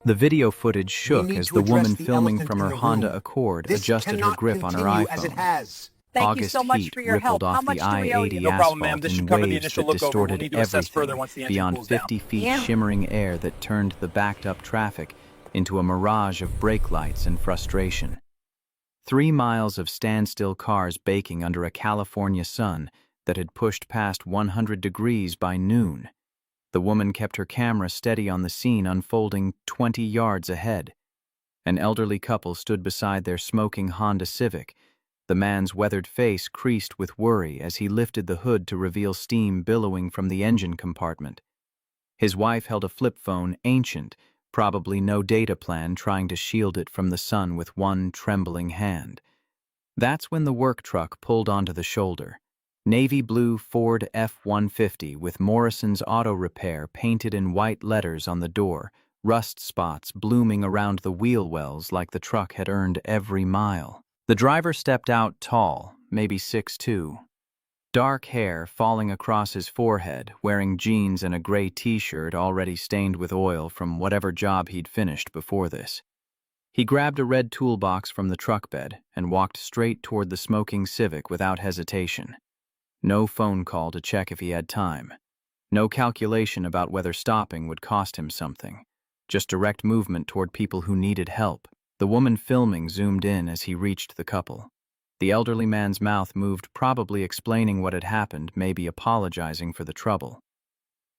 The video footage We shook need as to the address woman the filming elephant from in her the Honda room. Accord This adjusted her cannot grip on her continue as it iPhone. has. Thank you August so much heat for your rippled help. How off much the do we owe I-80 you? No problem, ma'am. asphalt This in should cover the waves initial that look over. We'll distorted need to assess further everything once the engine beyond cools down. 50 feet Ma'am? shimmering air that turned the backed-up traffic into a mirage of brake lights and frustration. 3 miles of standstill cars baking under a California sun that had pushed past 100 degrees by noon. The woman kept her camera steady on the scene unfolding 20 yards ahead. An elderly couple stood beside their smoking Honda Civic, the man's weathered face creased with worry as he lifted the hood to reveal steam billowing from the engine compartment. His wife held a flip phone, ancient, probably no data plan, trying to shield it from the sun with one trembling hand. That's when the work truck pulled onto the shoulder. Navy blue Ford F-150 with Morrison's Auto Repair painted in white letters on the door, rust spots blooming around the wheel wells like the truck had earned every mile. The driver stepped out tall, maybe 6'2". Dark hair falling across his forehead, wearing jeans and a gray t-shirt already stained with oil from whatever job he'd finished before this. He grabbed a red toolbox from the truck bed and walked straight toward the smoking Civic without hesitation. No phone call to check if he had time. No calculation about whether stopping would cost him something. Just direct movement toward people who needed help. The woman filming zoomed in as he reached the couple. The elderly man's mouth moved, probably explaining what had happened, maybe apologizing for the trouble.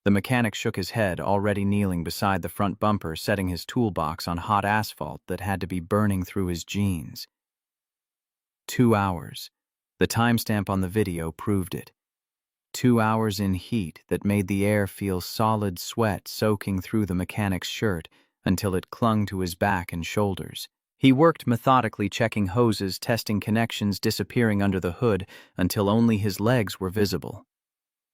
The mechanic shook his head, already kneeling beside the front bumper, setting his toolbox on hot asphalt that had to be burning through his jeans. 2 hours. The timestamp on the video proved it. 2 hours in heat that made the air feel solid sweat soaking through the mechanic's shirt until it clung to his back and shoulders. He worked methodically, checking hoses, testing connections, disappearing under the hood until only his legs were visible.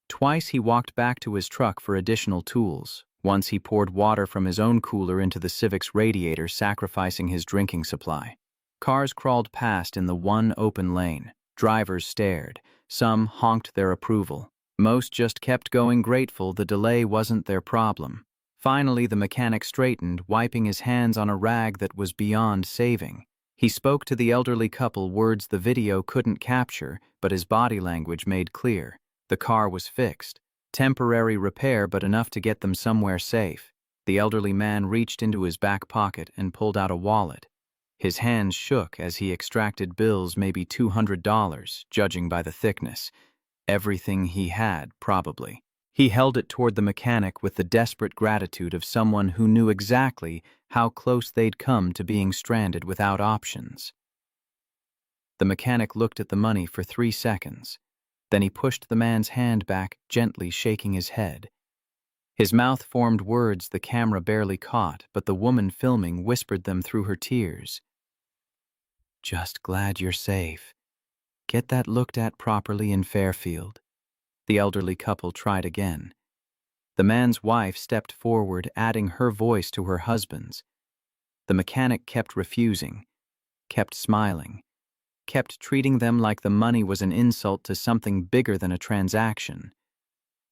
Twice he walked back to his truck for additional tools. Once he poured water from his own cooler into the Civic's radiator, sacrificing his drinking supply. Cars crawled past in the one open lane. Drivers stared. Some honked their approval. Most just kept going, grateful the delay wasn't their problem. Finally, the mechanic straightened, wiping his hands on a rag that was beyond saving. He spoke to the elderly couple, words the video couldn't capture, but his body language made clear. The car was fixed. Temporary repair, but enough to get them somewhere safe. The elderly man reached into his back pocket and pulled out a wallet. His hands shook as he extracted bills, maybe $200, judging by the thickness. Everything he had, probably. He held it toward the mechanic with the desperate gratitude of someone who knew exactly how close they'd come to being stranded without options. The mechanic looked at the money for 3 seconds. Then he pushed the man's hand back, gently shaking his head. His mouth formed words the camera barely caught, but the woman filming whispered them through her tears. "Just glad you're safe. Get that looked at properly in Fairfield." The elderly couple tried again. The man's wife stepped forward, adding her voice to her husband's. The mechanic kept refusing, kept smiling, kept treating them like the money was an insult to something bigger than a transaction.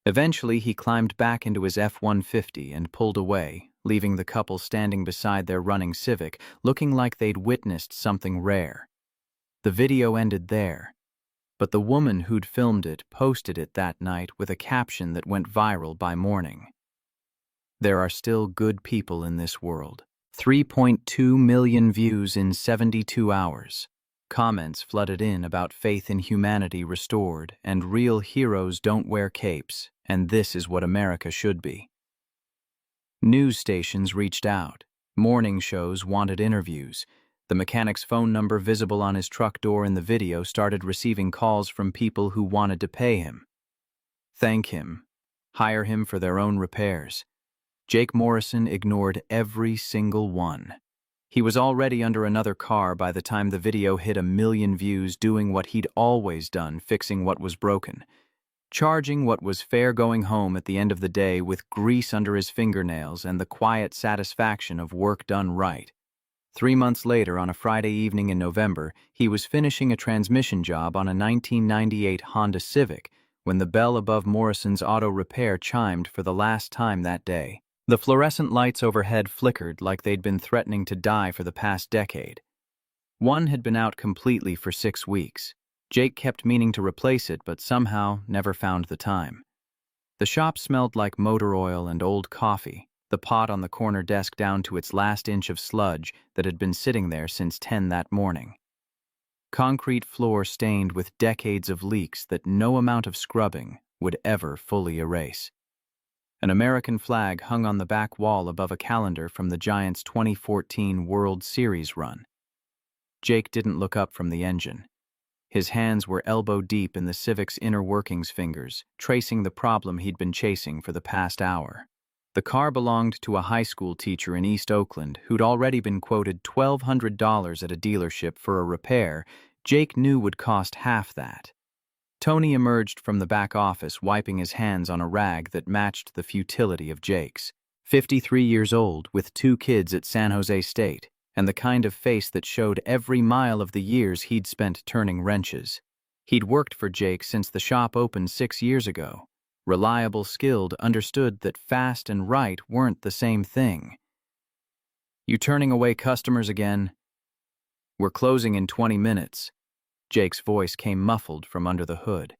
Eventually, he climbed back into his F-150 and pulled away, leaving the couple standing beside their running Civic, looking like they'd witnessed something rare. The video ended there, but the woman who'd filmed it posted it that night with a caption that went viral by morning. "There are still good people in this world." 3.2 million views in 72 hours. Comments flooded in about faith in humanity restored, and real heroes don't wear capes, and this is what America should be. News stations reached out. Morning shows wanted interviews. The mechanic's phone number visible on his truck door in the video started receiving calls from people who wanted to pay him. Thank him. Hire him for their own repairs. Jake Morrison ignored every single one. He was already under another car by the time the video hit 1 million views, doing what he'd always done, fixing what was broken. Charging what was fair, going home at the end of the day with grease under his fingernails and the quiet satisfaction of work done right. 3 months later, on a Friday evening in November, he was finishing a transmission job on a 1998 Honda Civic when the bell above Morrison's Auto Repair chimed for the last time that day. The fluorescent lights overhead flickered like they'd been threatening to die for the past decade. One had been out completely for 6 weeks. Jake kept meaning to replace it, but somehow never found the time. The shop smelled like motor oil and old coffee, the pot on the corner desk down to its last inch of sludge that had been sitting there since 10 that morning. Concrete floor stained with decades of leaks that no amount of scrubbing would ever fully erase. An American flag hung on the back wall above a calendar from the Giants' 2014 World Series run. Jake didn't look up from the engine. His hands were elbow-deep in the Civic's inner workings fingers, tracing the problem he'd been chasing for the past hour. The car belonged to a high school teacher in East Oakland who'd already been quoted $1,200 at a dealership for a repair Jake knew would cost half that. Tony emerged from the back office, wiping his hands on a rag that matched the futility of Jake's. 53 years old, with 2 kids at San Jose State, and the kind of face that showed every mile of the years he'd spent turning wrenches. He'd worked for Jake since the shop opened 6 years ago. Reliable, skilled, understood that fast and right weren't the same thing. "You turning away customers again?" "We're closing in 20 minutes. Jake's voice came muffled from under the hood.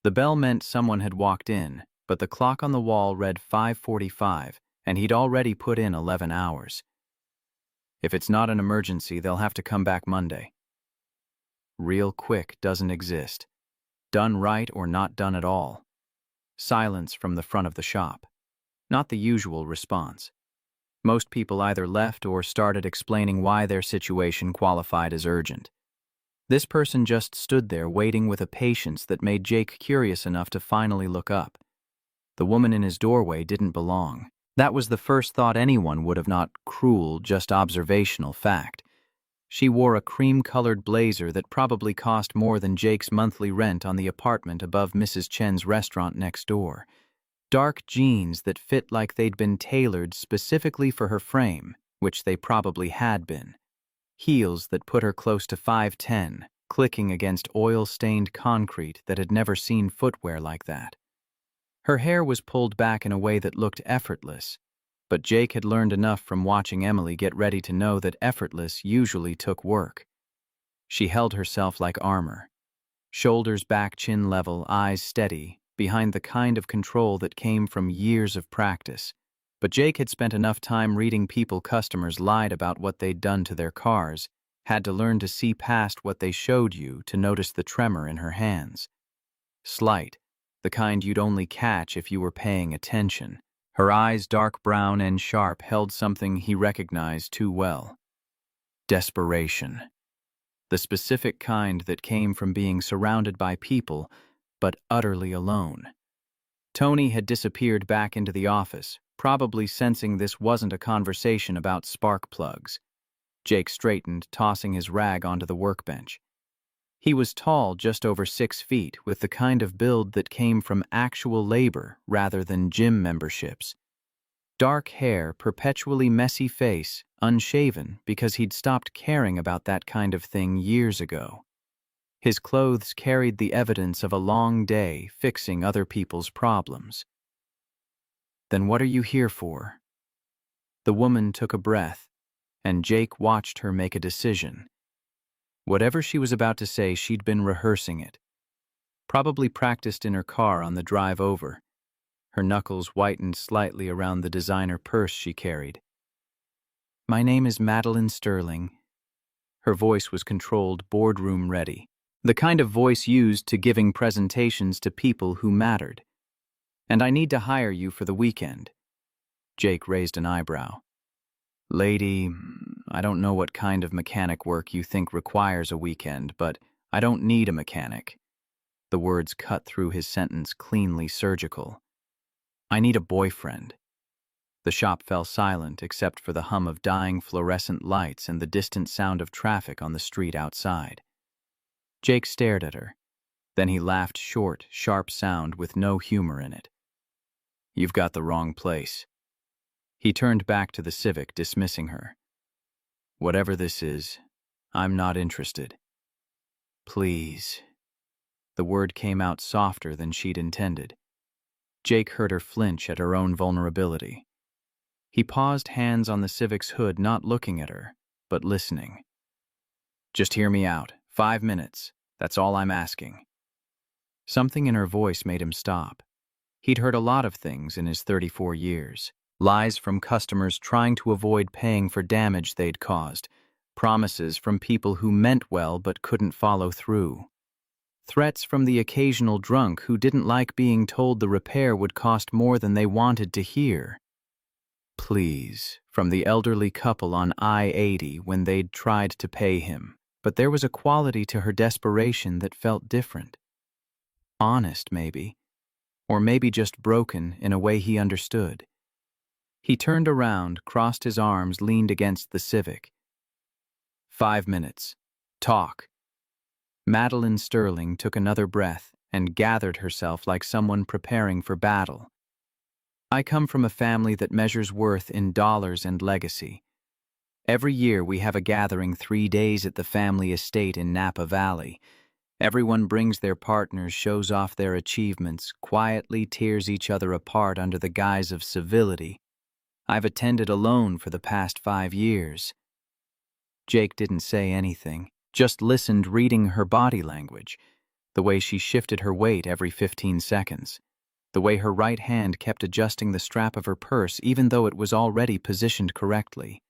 The bell meant someone had walked in, but the clock on the wall read 5:45, and he'd already put in 11 hours. "If it's not an emergency, they'll have to come back Monday." Real quick doesn't exist. Done right or not done at all. Silence from the front of the shop. Not the usual response. Most people either left or started explaining why their situation qualified as urgent. This person just stood there waiting with a patience that made Jake curious enough to finally look up. The woman in his doorway didn't belong. That was the first thought anyone would have, not cruel, just observational fact. She wore a cream-colored blazer that probably cost more than Jake's monthly rent on the apartment above Mrs. Chen's restaurant next door. Dark jeans that fit like they'd been tailored specifically for her frame, which they probably had been. Heels that put her close to 5'10", clicking against oil-stained concrete that had never seen footwear like that. Her hair was pulled back in a way that looked effortless, but Jake had learned enough from watching Emily get ready to know that effortless usually took work. She held herself like armor. Shoulders back, chin level, eyes steady, behind the kind of control that came from years of practice. But Jake had spent enough time reading people customers lied about what they'd done to their cars, had to learn to see past what they showed you to notice the tremor in her hands. Slight, the kind you'd only catch if you were paying attention. Her eyes, dark brown and sharp, held something he recognized too well. Desperation. The specific kind that came from being surrounded by people, but utterly alone. Tony had disappeared back into the office, probably sensing this wasn't a conversation about spark plugs. Jake straightened, tossing his rag onto the workbench. He was tall, just over 6 feet, with the kind of build that came from actual labor rather than gym memberships. Dark hair, perpetually messy face, unshaven because he'd stopped caring about that kind of thing years ago. His clothes carried the evidence of a long day fixing other people's problems. "Then what are you here for?" The woman took a breath, and Jake watched her make a decision. Whatever she was about to say, she'd been rehearsing it. Probably practiced in her car on the drive over. Her knuckles whitened slightly around the designer purse she carried. "My name is Madeline Sterling." Her voice was controlled, boardroom ready. The kind of voice used to giving presentations to people who mattered. "And I need to hire you for the weekend." Jake raised an eyebrow. "Lady, I don't know what kind of mechanic work you think requires a weekend, but I don't need a mechanic." The words cut through his sentence, cleanly surgical. "I need a boyfriend." The shop fell silent except for the hum of dying fluorescent lights and the distant sound of traffic on the street outside. Jake stared at her. Then he laughed, short, sharp sound with no humor in it. "You've got the wrong place." He turned back to the Civic, dismissing her. "Whatever this is, I'm not interested." "Please." The word came out softer than she'd intended. Jake heard her flinch at her own vulnerability. He paused, hands on the Civic's hood, not looking at her, but listening. "Just hear me out. 5 minutes. That's all I'm asking." Something in her voice made him stop. He'd heard a lot of things in his 34 years. Lies from customers trying to avoid paying for damage they'd caused. Promises from people who meant well but couldn't follow through. Threats from the occasional drunk who didn't like being told the repair would cost more than they wanted to hear. Pleas from the elderly couple on I-80 when they'd tried to pay him. But there was a quality to her desperation that felt different. Honest, maybe. Or maybe just broken in a way he understood. He turned around, crossed his arms, leaned against the Civic. 5 minutes. Talk. Madeline Sterling took another breath and gathered herself like someone preparing for battle. "I come from a family that measures worth in dollars and legacy. Every year we have a gathering 3 days at the family estate in Napa Valley. Everyone brings their partners, shows off their achievements, quietly tears each other apart under the guise of civility. I've attended alone for the past 5 years. Jake didn't say anything, just listened, reading her body language, the way she shifted her weight every 15 seconds, the way her right hand kept adjusting the strap of her purse even though it was already positioned correctly.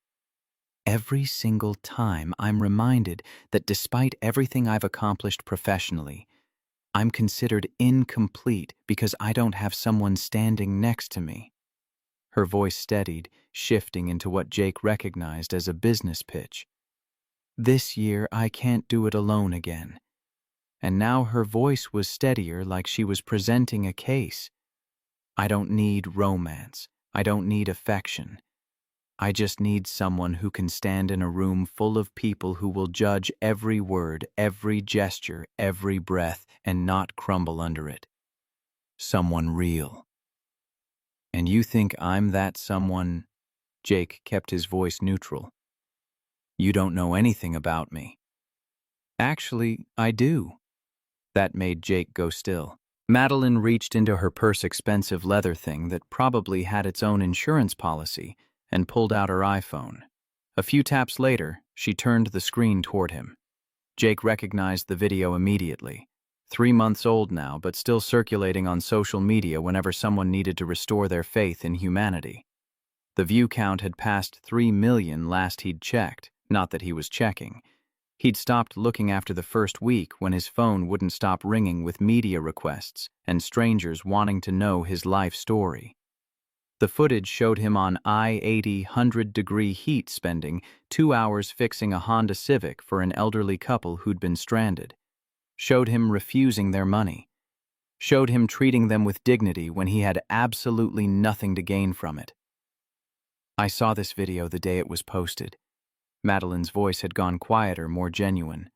Every single time I'm reminded that despite everything I've accomplished professionally, I'm considered incomplete because I don't have someone standing next to me." Her voice steadied, shifting into what Jake recognized as a business pitch. "This year I can't do it alone again." And now her voice was steadier, like she was presenting a case. "I don't need romance. I don't need affection. I just need someone who can stand in a room full of people who will judge every word, every gesture, every breath, and not crumble under it. Someone real." "And you think I'm that someone?" Jake kept his voice neutral. "You don't know anything about me." "Actually, I do." That made Jake go still. Madeline reached into her purse, expensive leather thing that probably had its own insurance policy, and pulled out her iPhone. A few taps later, she turned the screen toward him. Jake recognized the video immediately. 3 months old now, but still circulating on social media whenever someone needed to restore their faith in humanity. The view count had passed 3 million last he'd checked, not that he was checking. He'd stopped looking after the first week when his phone wouldn't stop ringing with media requests and strangers wanting to know his life story. The footage showed him on I-80 100-degree heat spending 2 hours fixing a Honda Civic for an elderly couple who'd been stranded. Showed him refusing their money. Showed him treating them with dignity when he had absolutely nothing to gain from it. "I saw this video the day it was posted." Madeline's voice had gone quieter, more genuine.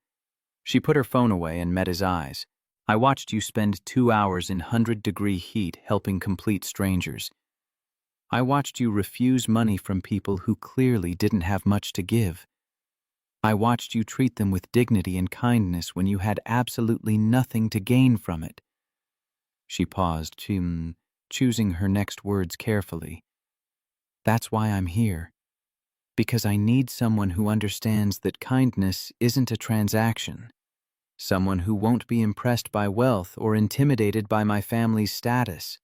She put her phone away and met his eyes. "I watched you spend 2 hours in 100-degree heat helping complete strangers. I watched you refuse money from people who clearly didn't have much to give. I watched you treat them with dignity and kindness when you had absolutely nothing to gain from it." She paused, choosing her next words carefully. "That's why I'm here. Because I need someone who understands that kindness isn't a transaction. Someone who won't be impressed by wealth or intimidated by my family's status.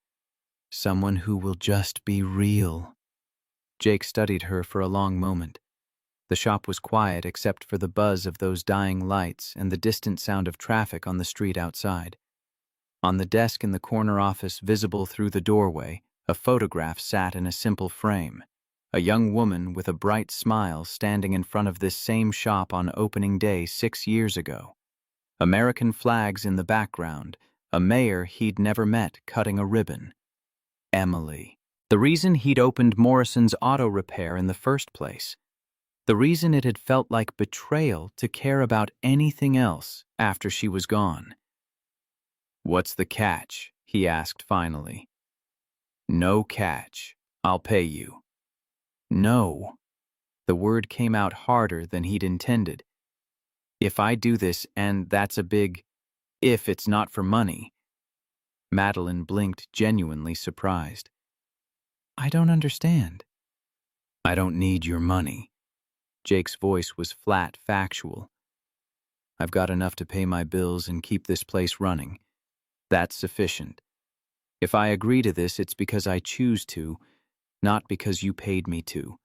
Someone who will just be real." Jake studied her for a long moment. The shop was quiet except for the buzz of those dying lights and the distant sound of traffic on the street outside. On the desk in the corner office, visible through the doorway, a photograph sat in a simple frame. A young woman with a bright smile standing in front of this same shop on opening day 6 years ago. American flags in the background, a mayor he'd never met cutting a ribbon. Emily. The reason he'd opened Morrison's auto repair in the first place. The reason it had felt like betrayal to care about anything else after she was gone. "What's the catch?" he asked finally. "No catch. I'll pay you." "No." The word came out harder than he'd intended. "If I do this, and that's a big if, it's not for money." Madeline blinked, genuinely surprised. "I don't understand." I don't need your money. Jake's voice was flat, factual. I've got enough to pay my bills and keep this place running. That's sufficient. If I agree to this, it's because I choose to, not because you paid me to.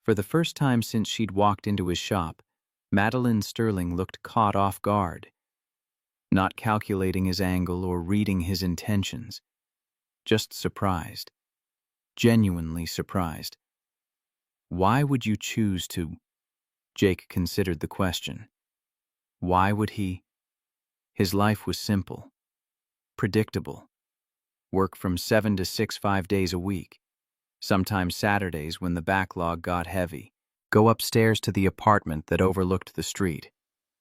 For the first time since she'd walked into his shop, Madeline Sterling looked caught off guard, not calculating his angle or reading his intentions. Just surprised. Genuinely surprised. Why would you choose to? Jake considered the question. Why would he? His life was simple, predictable. Work from 7 to 6 5 days a week. Sometimes Saturdays when the backlog got heavy. Go upstairs to the apartment that overlooked the street.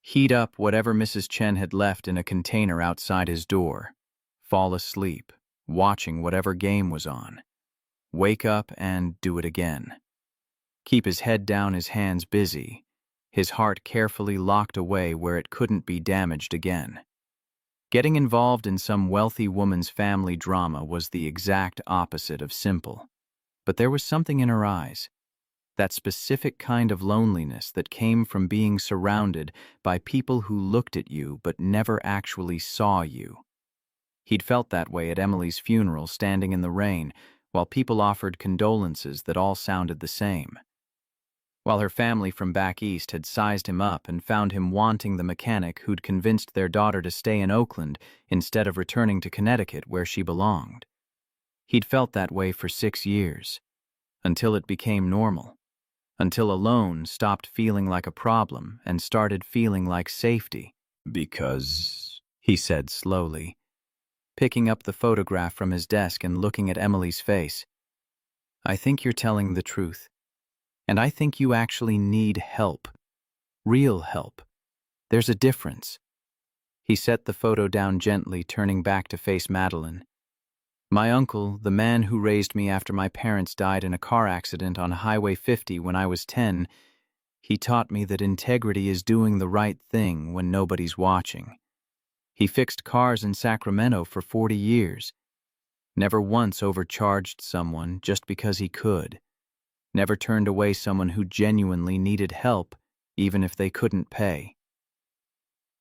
Heat up whatever Mrs. Chen had left in a container outside his door. Fall asleep, watching whatever game was on. Wake up and do it again. Keep his head down, his hands busy, his heart carefully locked away where it couldn't be damaged again. Getting involved in some wealthy woman's family drama was the exact opposite of simple. But there was something in her eyes, that specific kind of loneliness that came from being surrounded by people who looked at you but never actually saw you. He'd felt that way at Emily's funeral, standing in the rain, while people offered condolences that all sounded the same. While her family from back east had sized him up and found him wanting the mechanic who'd convinced their daughter to stay in Oakland instead of returning to Connecticut where she belonged. He'd felt that way for 6 years, until it became normal, until a loan stopped feeling like a problem and started feeling like safety. Because, he said slowly, picking up the photograph from his desk and looking at Emily's face, I think you're telling the truth. And I think you actually need help. Real help. There's a difference. He set the photo down gently, turning back to face Madeline. My uncle, the man who raised me after my parents died in a car accident on Highway 50 when I was 10, he taught me that integrity is doing the right thing when nobody's watching. He fixed cars in Sacramento for 40 years. Never once overcharged someone just because he could. Never turned away someone who genuinely needed help, even if they couldn't pay.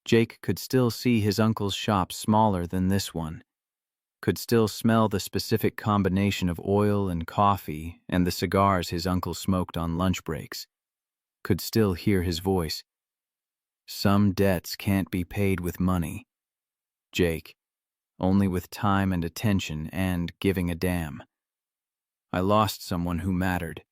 Jake could still see his uncle's shop smaller than this one, could still smell the specific combination of oil and coffee and the cigars his uncle smoked on lunch breaks, could still hear his voice. Some debts can't be paid with money, Jake, only with time and attention and giving a damn. I lost someone who mattered.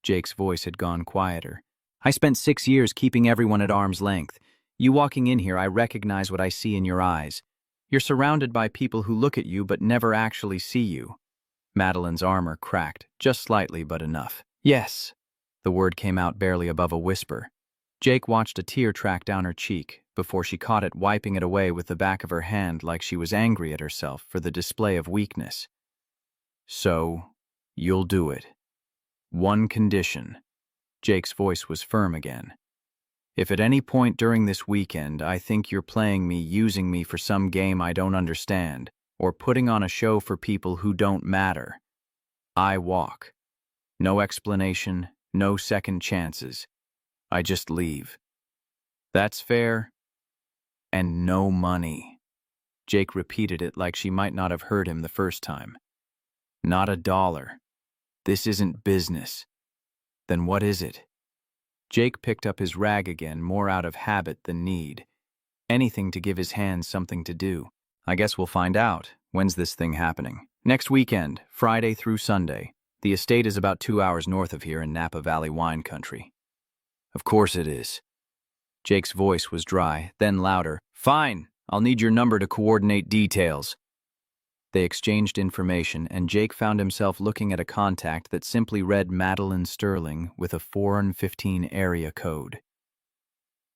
Jake's voice had gone quieter. I spent 6 years keeping everyone at arm's length. You walking in here, I recognize what I see in your eyes. You're surrounded by people who look at you but never actually see you. Madeline's armor cracked, just slightly but enough. Yes. The word came out barely above a whisper. Jake watched a tear track down her cheek before she caught it, wiping it away with the back of her hand like she was angry at herself for the display of weakness. So, you'll do it. One condition. Jake's voice was firm again. If at any point during this weekend I think you're playing me, using me for some game I don't understand, or putting on a show for people who don't matter, I walk. No explanation, no second chances. I just leave. That's fair. And no money. Jake repeated it like she might not have heard him the first time. Not a dollar. This isn't business. Then what is it? Jake picked up his rag again, more out of habit than need. Anything to give his hands something to do. I guess we'll find out. When's this thing happening? Next weekend, Friday through Sunday. The estate is about 2 hours north of here in Napa Valley wine country. Of course it is. Jake's voice was dry, then louder. Fine, I'll need your number to coordinate details. They exchanged information, and Jake found himself looking at a contact that simply read Madeline Sterling with a 415 area code.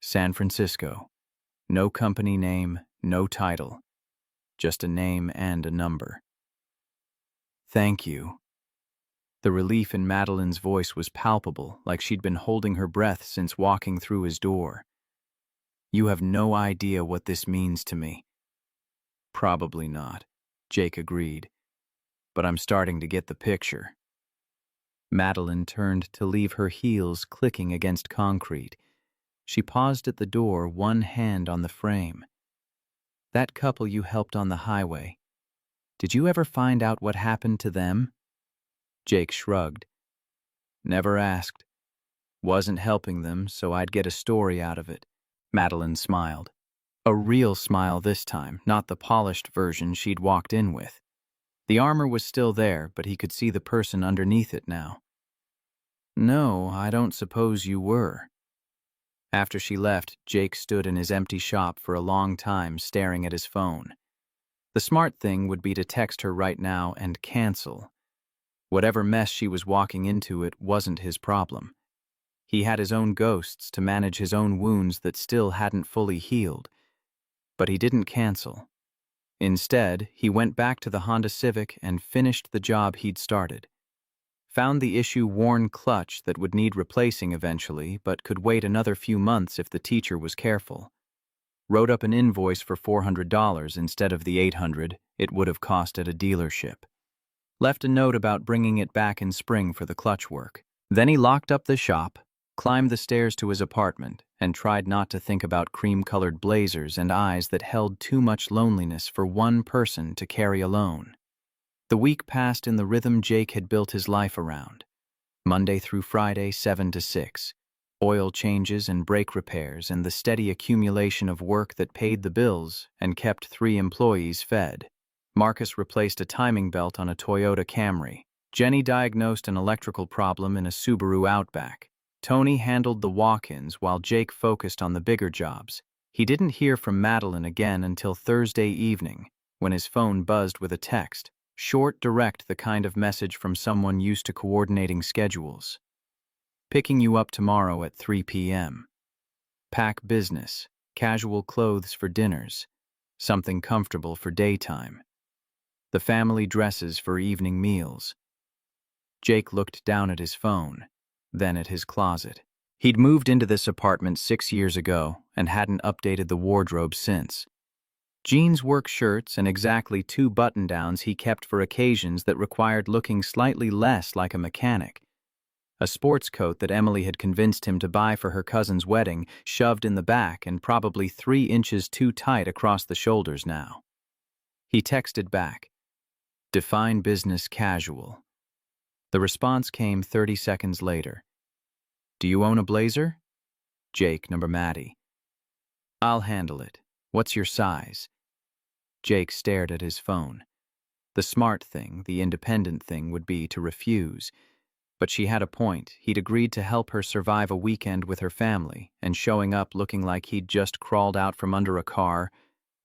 San Francisco. No company name, no title. Just a name and a number. Thank you. The relief in Madeline's voice was palpable, like she'd been holding her breath since walking through his door. You have no idea what this means to me. Probably not, Jake agreed. But I'm starting to get the picture. Madeline turned to leave her heels clicking against concrete. She paused at the door, one hand on the frame. That couple you helped on the highway. Did you ever find out what happened to them? Jake shrugged. Never asked. Wasn't helping them, so I'd get a story out of it. Madeline smiled. A real smile this time, not the polished version she'd walked in with. The armor was still there, but he could see the person underneath it now. No, I don't suppose you were. After she left, Jake stood in his empty shop for a long time staring at his phone. The smart thing would be to text her right now and cancel. Whatever mess she was walking into, it wasn't his problem. He had his own ghosts to manage his own wounds that still hadn't fully healed. But he didn't cancel. Instead, he went back to the Honda Civic and finished the job he'd started. Found the issue-worn clutch that would need replacing eventually, but could wait another few months if the teacher was careful. Wrote up an invoice for $400 instead of the $800 it would have cost at a dealership. Left a note about bringing it back in spring for the clutch work. Then he locked up the shop, climbed the stairs to his apartment, and tried not to think about cream-colored blazers and eyes that held too much loneliness for one person to carry alone. The week passed in the rhythm Jake had built his life around. Monday through Friday, 7 to 6. Oil changes and brake repairs and the steady accumulation of work that paid the bills and kept 3 employees fed. Marcus replaced a timing belt on a Toyota Camry. Jenny diagnosed an electrical problem in a Subaru Outback. Tony handled the walk-ins while Jake focused on the bigger jobs. He didn't hear from Madeline again until Thursday evening, when his phone buzzed with a text. Short, direct, the kind of message from someone used to coordinating schedules. Picking you up tomorrow at 3 p.m. Pack business, casual clothes for dinners, something comfortable for daytime. The family dresses for evening meals. Jake looked down at his phone, then at his closet. He'd moved into this apartment 6 years ago and hadn't updated the wardrobe since. Jeans, work shirts, and exactly 2 button-downs he kept for occasions that required looking slightly less like a mechanic. A sports coat that Emily had convinced him to buy for her cousin's wedding, shoved in the back and probably 3 inches too tight across the shoulders now. He texted back, "Define business casual." The response came 30 seconds later. "Do you own a blazer?" Jake, number Maddie. "I'll handle it. What's your size?" Jake stared at his phone. The smart thing, the independent thing would be to refuse. But she had a point. He'd agreed to help her survive a weekend with her family, and showing up looking like he'd just crawled out from under a car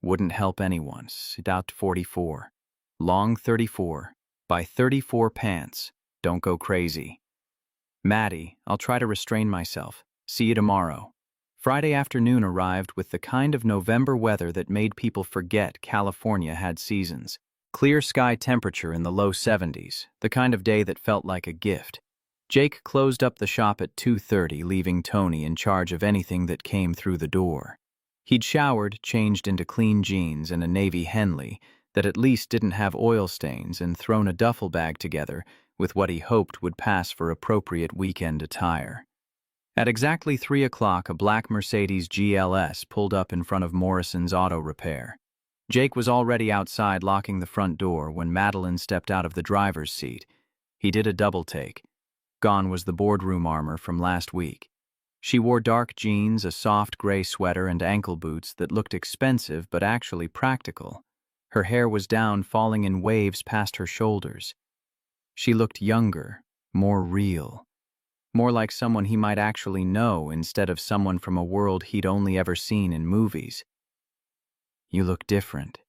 wouldn't help anyone. About 44. Long 34. By 34 pants. Don't go crazy. "Maddie, I'll try to restrain myself. See you tomorrow." Friday afternoon arrived with the kind of November weather that made people forget California had seasons. Clear sky temperature in the low 70s, the kind of day that felt like a gift. Jake closed up the shop at 2:30, leaving Tony in charge of anything that came through the door. He'd showered, changed into clean jeans and a navy Henley that at least didn't have oil stains, and thrown a duffel bag together with what he hoped would pass for appropriate weekend attire. At exactly 3 o'clock, a black Mercedes GLS pulled up in front of Morrison's Auto Repair. Jake was already outside locking the front door when Madeline stepped out of the driver's seat. He did a double take. Gone was the boardroom armor from last week. She wore dark jeans, a soft gray sweater, and ankle boots that looked expensive but actually practical. Her hair was down, falling in waves past her shoulders. She looked younger, more real. More like someone he might actually know instead of someone from a world he'd only ever seen in movies. "You look different."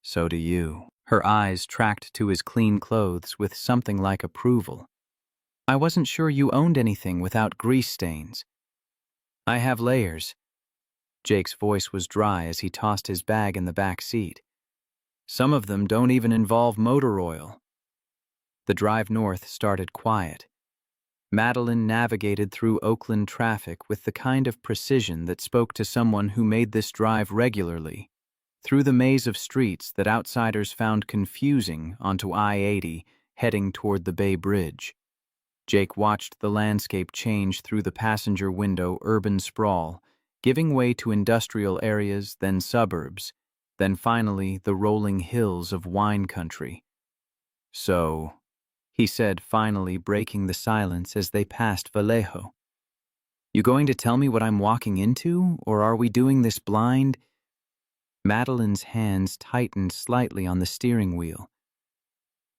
"So do you." Her eyes tracked to his clean clothes with something like approval. "I wasn't sure you owned anything without grease stains." "I have layers." Jake's voice was dry as he tossed his bag in the back seat. "Some of them don't even involve motor oil." The drive north started quiet. Madeline navigated through Oakland traffic with the kind of precision that spoke to someone who made this drive regularly, through the maze of streets that outsiders found confusing onto I-80 heading toward the Bay Bridge. Jake watched the landscape change through the passenger window, urban sprawl, giving way to industrial areas, then suburbs, then finally the rolling hills of wine country. "So," he said, finally breaking the silence as they passed Vallejo. "You going to tell me what I'm walking into, or are we doing this blind?" Madeline's hands tightened slightly on the steering wheel.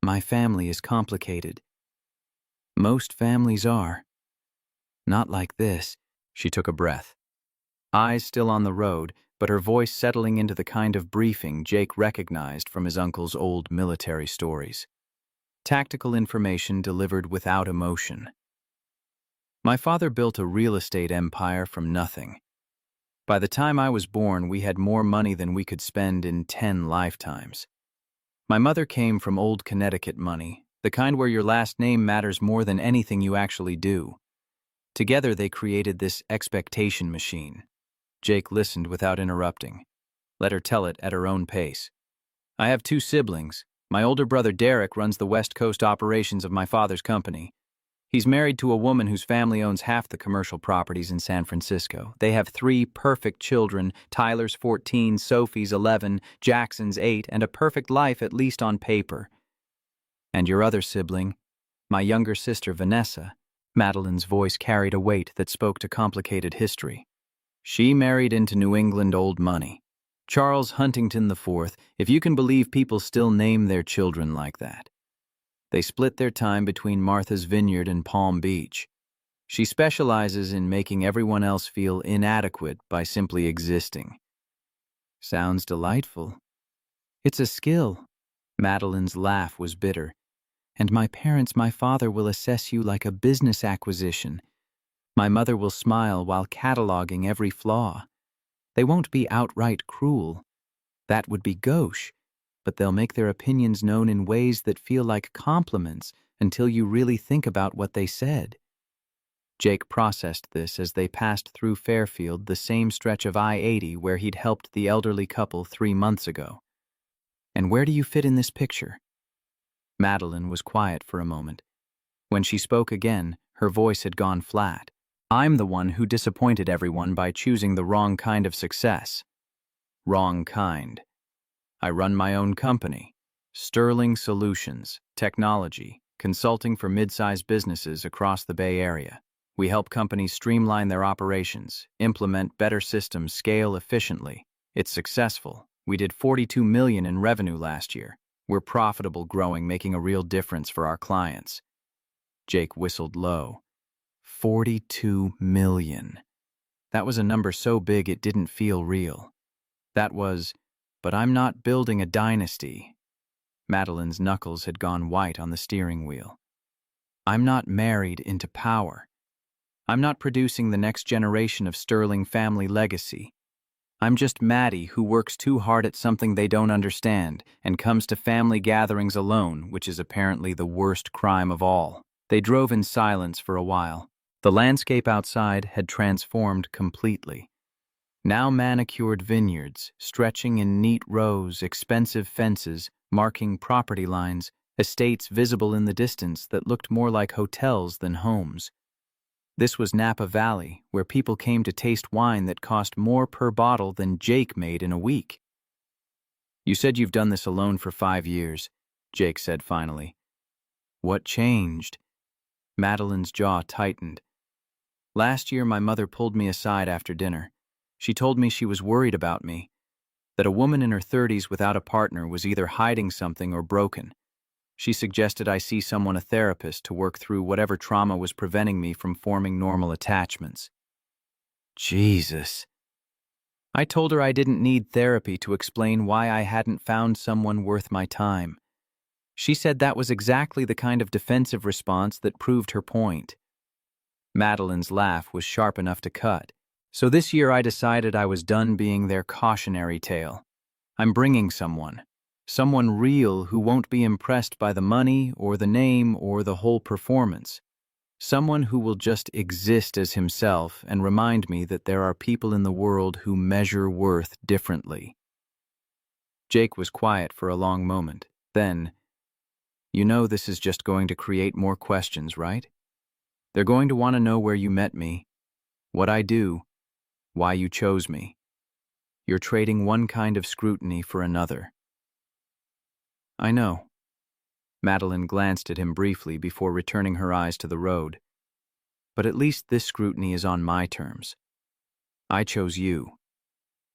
"My family is complicated. Most families are. Not like this." She took a breath. Eyes still on the road, but her voice settling into the kind of briefing Jake recognized from his uncle's old military stories. Tactical information delivered without emotion. "My father built a real estate empire from nothing. By the time I was born, we had more money than we could spend in 10 lifetimes. My mother came from old Connecticut money, the kind where your last name matters more than anything you actually do. Together they created this expectation machine." Jake listened without interrupting. Let her tell it at her own pace. "I have 2 siblings. My older brother Derek runs the West Coast operations of my father's company. He's married to a woman whose family owns half the commercial properties in San Francisco. They have 3 perfect children, Tyler's 14, Sophie's 11, Jackson's 8, and a perfect life at least on paper. And your other sibling, my younger sister Vanessa." Madeline's voice carried a weight that spoke to complicated history. "She married into New England old money. Charles Huntington IV, if you can believe people still name their children like that. They split their time between Martha's Vineyard and Palm Beach. She specializes in making everyone else feel inadequate by simply existing." "Sounds delightful." "It's a skill." Madeline's laugh was bitter. "And my father will assess you like a business acquisition. My mother will smile while cataloging every flaw. They won't be outright cruel. That would be gauche, but they'll make their opinions known in ways that feel like compliments until you really think about what they said." Jake processed this as they passed through Fairfield, the same stretch of I-80 where he'd helped the elderly couple 3 months ago. "And where do you fit in this picture?" Madeline was quiet for a moment. When she spoke again, her voice had gone flat. "I'm the one who disappointed everyone by choosing the wrong kind of success." "Wrong kind." "I run my own company, Sterling Solutions, technology, consulting for mid-sized businesses across the Bay Area. We help companies streamline their operations, implement better systems, scale efficiently. It's successful. We did $42 million in revenue last year. We're profitable, growing, making a real difference for our clients." Jake whistled low. 42 million. That was a number so big it didn't feel real. That was, "But I'm not building a dynasty." Madeline's knuckles had gone white on the steering wheel. "I'm not married into power. I'm not producing the next generation of Sterling family legacy. I'm just Maddie who works too hard at something they don't understand and comes to family gatherings alone, which is apparently the worst crime of all." They drove in silence for a while. The landscape outside had transformed completely. Now manicured vineyards, stretching in neat rows, expensive fences, marking property lines, estates visible in the distance that looked more like hotels than homes. This was Napa Valley, where people came to taste wine that cost more per bottle than Jake made in a week. "You said you've done this alone for 5 years, Jake said finally. "What changed?" Madeline's jaw tightened. "Last year, my mother pulled me aside after dinner. She told me she was worried about me, that a woman in her 30s without a partner was either hiding something or broken. She suggested I see a therapist to work through whatever trauma was preventing me from forming normal attachments." Jesus. I told her I didn't need therapy to explain why I hadn't found someone worth my time. She said that was exactly the kind of defensive response that proved her point. Madeline's laugh was sharp enough to cut. "So this year I decided I was done being their cautionary tale. I'm bringing someone real who won't be impressed by the money or the name or the whole performance. Someone who will just exist as himself and remind me that there are people in the world who measure worth differently." Jake was quiet for a long moment. Then, "You know this is just going to create more questions, right?" They're going to want to know where you met me, what I do, why you chose me. You're trading one kind of scrutiny for another. I know. Madeline glanced at him briefly before returning her eyes to the road. But at least this scrutiny is on my terms. I chose you.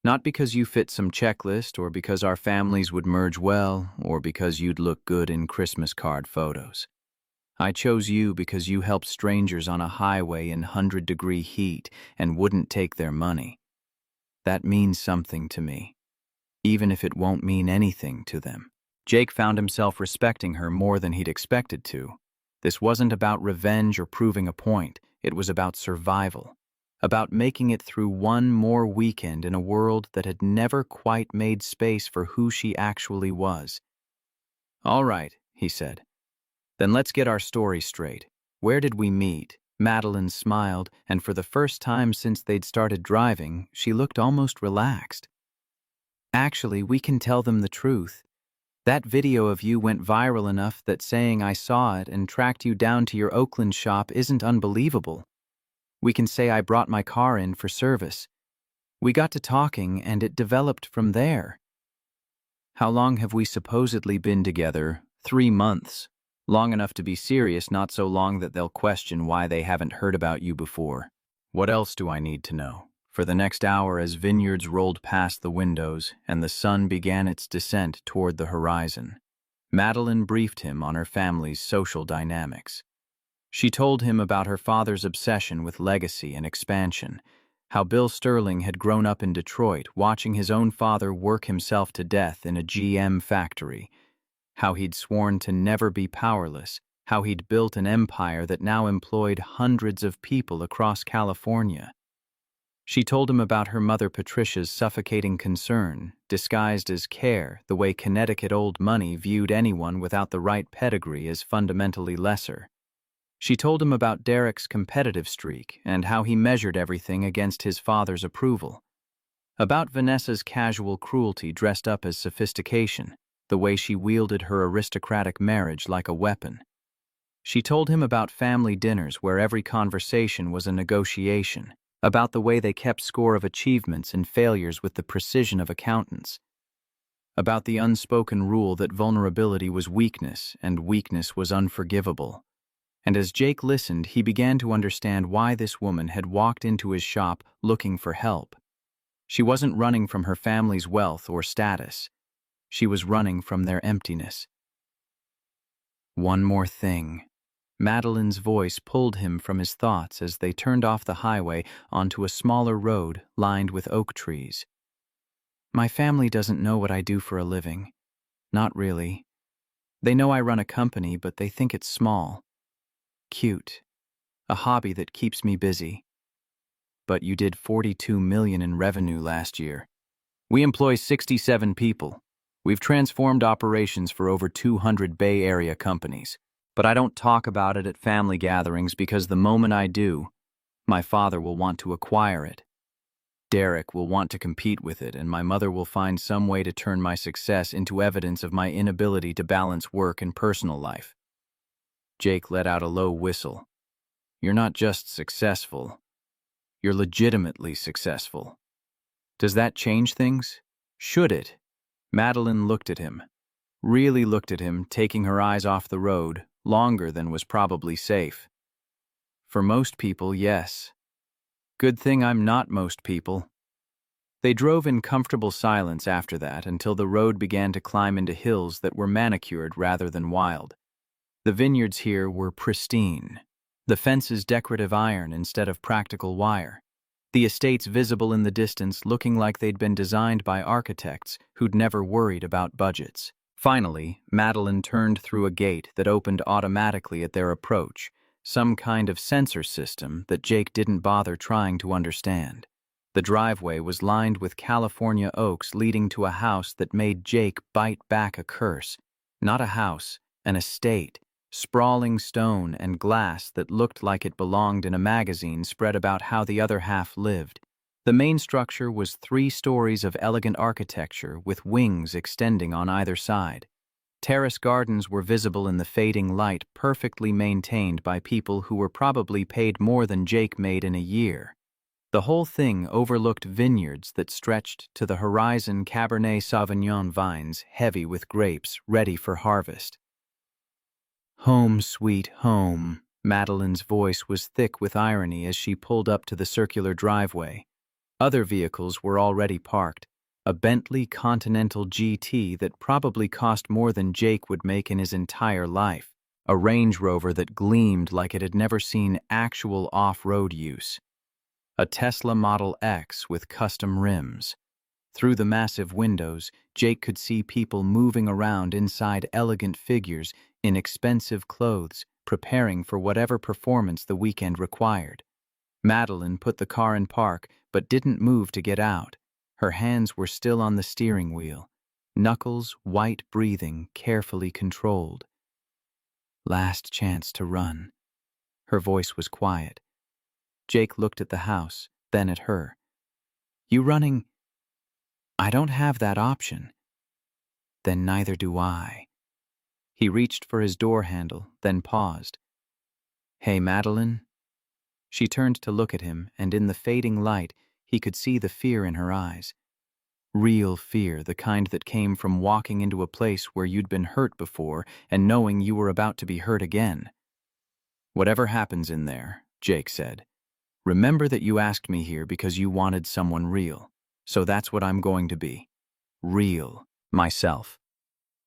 Not because you fit some checklist, or because our families would merge well, or because you'd look good in Christmas card photos. I chose you because you helped strangers on a highway in 100-degree heat and wouldn't take their money. That means something to me, even if it won't mean anything to them. Jake found himself respecting her more than he'd expected to. This wasn't about revenge or proving a point. It was about survival, about making it through one more weekend in a world that had never quite made space for who she actually was. All right, he said. Then let's get our story straight. Where did we meet? Madeline smiled, and for the first time since they'd started driving, she looked almost relaxed. Actually, we can tell them the truth. That video of you went viral enough that saying I saw it and tracked you down to your Oakland shop isn't unbelievable. We can say I brought my car in for service. We got to talking, and it developed from there. How long have we supposedly been together? 3 months. Long enough to be serious, not so long that they'll question why they haven't heard about you before. What else do I need to know? For the next hour, as vineyards rolled past the windows and the sun began its descent toward the horizon, Madeline briefed him on her family's social dynamics. She told him about her father's obsession with legacy and expansion, how Bill Sterling had grown up in Detroit watching his own father work himself to death in a GM factory, how he'd sworn to never be powerless, how he'd built an empire that now employed hundreds of people across California. She told him about her mother Patricia's suffocating concern, disguised as care, the way Connecticut old money viewed anyone without the right pedigree as fundamentally lesser. She told him about Derek's competitive streak and how he measured everything against his father's approval. About Vanessa's casual cruelty dressed up as sophistication, the way she wielded her aristocratic marriage like a weapon. She told him about family dinners where every conversation was a negotiation, about the way they kept score of achievements and failures with the precision of accountants, about the unspoken rule that vulnerability was weakness and weakness was unforgivable. And as Jake listened, he began to understand why this woman had walked into his shop looking for help. She wasn't running from her family's wealth or status. She was running from their emptiness. One more thing. Madeline's voice pulled him from his thoughts as they turned off the highway onto a smaller road lined with oak trees. My family doesn't know what I do for a living. Not really. They know I run a company, but they think it's small. Cute. A hobby that keeps me busy. But you did $42 million in revenue last year. We employ 67 people. We've transformed operations for over 200 Bay Area companies. But I don't talk about it at family gatherings because the moment I do, my father will want to acquire it. Derek will want to compete with it, and my mother will find some way to turn my success into evidence of my inability to balance work and personal life. Jake let out a low whistle. You're not just successful. You're legitimately successful. Does that change things? Should it? Madeline looked at him. Really looked at him, taking her eyes off the road, longer than was probably safe. For most people, yes. Good thing I'm not most people. They drove in comfortable silence after that until the road began to climb into hills that were manicured rather than wild. The vineyards here were pristine. The fences decorative iron instead of practical wire. The estates visible in the distance looking like they'd been designed by architects who'd never worried about budgets. Finally, Madeline turned through a gate that opened automatically at their approach, some kind of sensor system that Jake didn't bother trying to understand. The driveway was lined with California oaks leading to a house that made Jake bite back a curse. Not a house, an estate, sprawling stone and glass that looked like it belonged in a magazine spread about how the other half lived. The main structure was 3 stories of elegant architecture with wings extending on either side. Terrace gardens were visible in the fading light, perfectly maintained by people who were probably paid more than Jake made in a year. The whole thing overlooked vineyards that stretched to the horizon, Cabernet Sauvignon vines heavy with grapes ready for harvest. "Home, sweet home." Madeline's voice was thick with irony as she pulled up to the circular driveway. Other vehicles were already parked. A Bentley Continental GT that probably cost more than Jake would make in his entire life. A Range Rover that gleamed like it had never seen actual off-road use. A Tesla Model X with custom rims. Through the massive windows, Jake could see people moving around inside elegant figures in expensive clothes, preparing for whatever performance the weekend required. Madeline put the car in park, but didn't move to get out. Her hands were still on the steering wheel, knuckles white breathing, carefully controlled. Last chance to run. Her voice was quiet. Jake looked at the house, then at her. "You running?" "I don't have that option." "Then neither do I." He reached for his door handle, then paused. "Hey, Madeline?" She turned to look at him, and in the fading light, he could see the fear in her eyes. Real fear, the kind that came from walking into a place where you'd been hurt before and knowing you were about to be hurt again. "Whatever happens in there," Jake said, "remember that you asked me here because you wanted someone real. So that's what I'm going to be. Real. Myself.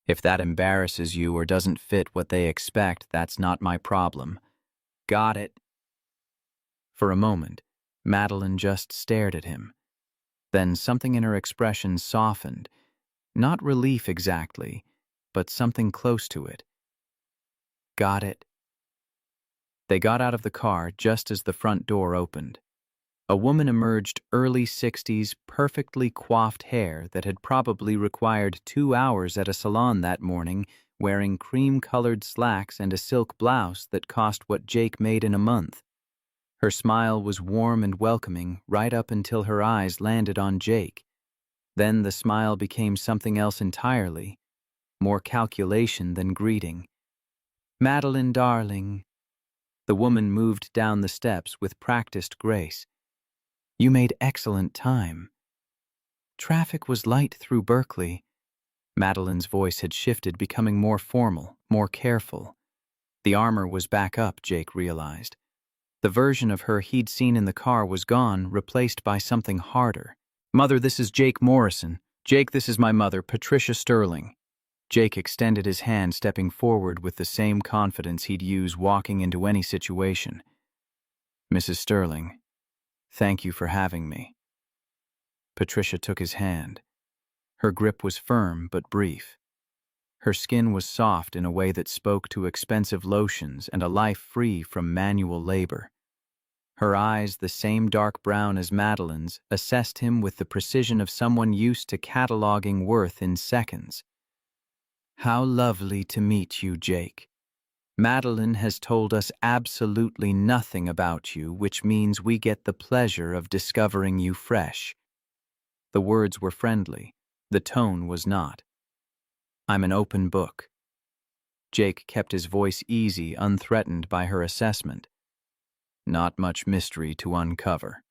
If that embarrasses you or doesn't fit what they expect, that's not my problem. Got it?" For a moment, Madeline just stared at him. Then something in her expression softened. Not relief exactly, but something close to it. "Got it." They got out of the car just as the front door opened. A woman emerged, early 60s, perfectly coiffed hair that had probably required 2 hours at a salon that morning, wearing cream-colored slacks and a silk blouse that cost what Jake made in a month. Her smile was warm and welcoming right up until her eyes landed on Jake. Then the smile became something else entirely, more calculation than greeting. "Madeline, darling." The woman moved down the steps with practiced grace. "You made excellent time." "Traffic was light through Berkeley." Madeline's voice had shifted, becoming more formal, more careful. The armor was back up, Jake realized. The version of her he'd seen in the car was gone, replaced by something harder. "Mother, this is Jake Morrison. Jake, this is my mother, Patricia Sterling." Jake extended his hand, stepping forward with the same confidence he'd use walking into any situation. "Mrs. Sterling, thank you for having me." Patricia took his hand. Her grip was firm but brief. Her skin was soft in a way that spoke to expensive lotions and a life free from manual labor. Her eyes, the same dark brown as Madeline's, assessed him with the precision of someone used to cataloging worth in seconds. "How lovely to meet you, Jake. Madeline has told us absolutely nothing about you, which means we get the pleasure of discovering you fresh." The words were friendly. The tone was not. "I'm an open book." Jake kept his voice easy, unthreatened by her assessment. "Not much mystery to uncover."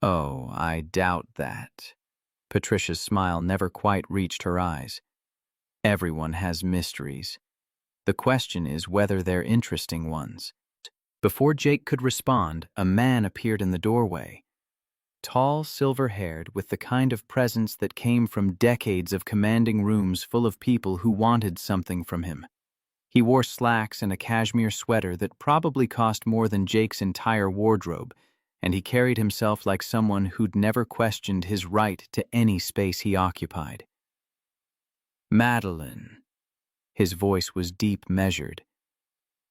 "Oh, I doubt that." Patricia's smile never quite reached her eyes. "Everyone has mysteries. The question is whether they're interesting ones." Before Jake could respond, a man appeared in the doorway. Tall, silver-haired, with the kind of presence that came from decades of commanding rooms full of people who wanted something from him. He wore slacks and a cashmere sweater that probably cost more than Jake's entire wardrobe, and he carried himself like someone who'd never questioned his right to any space he occupied. "Madeline." His voice was deep, measured.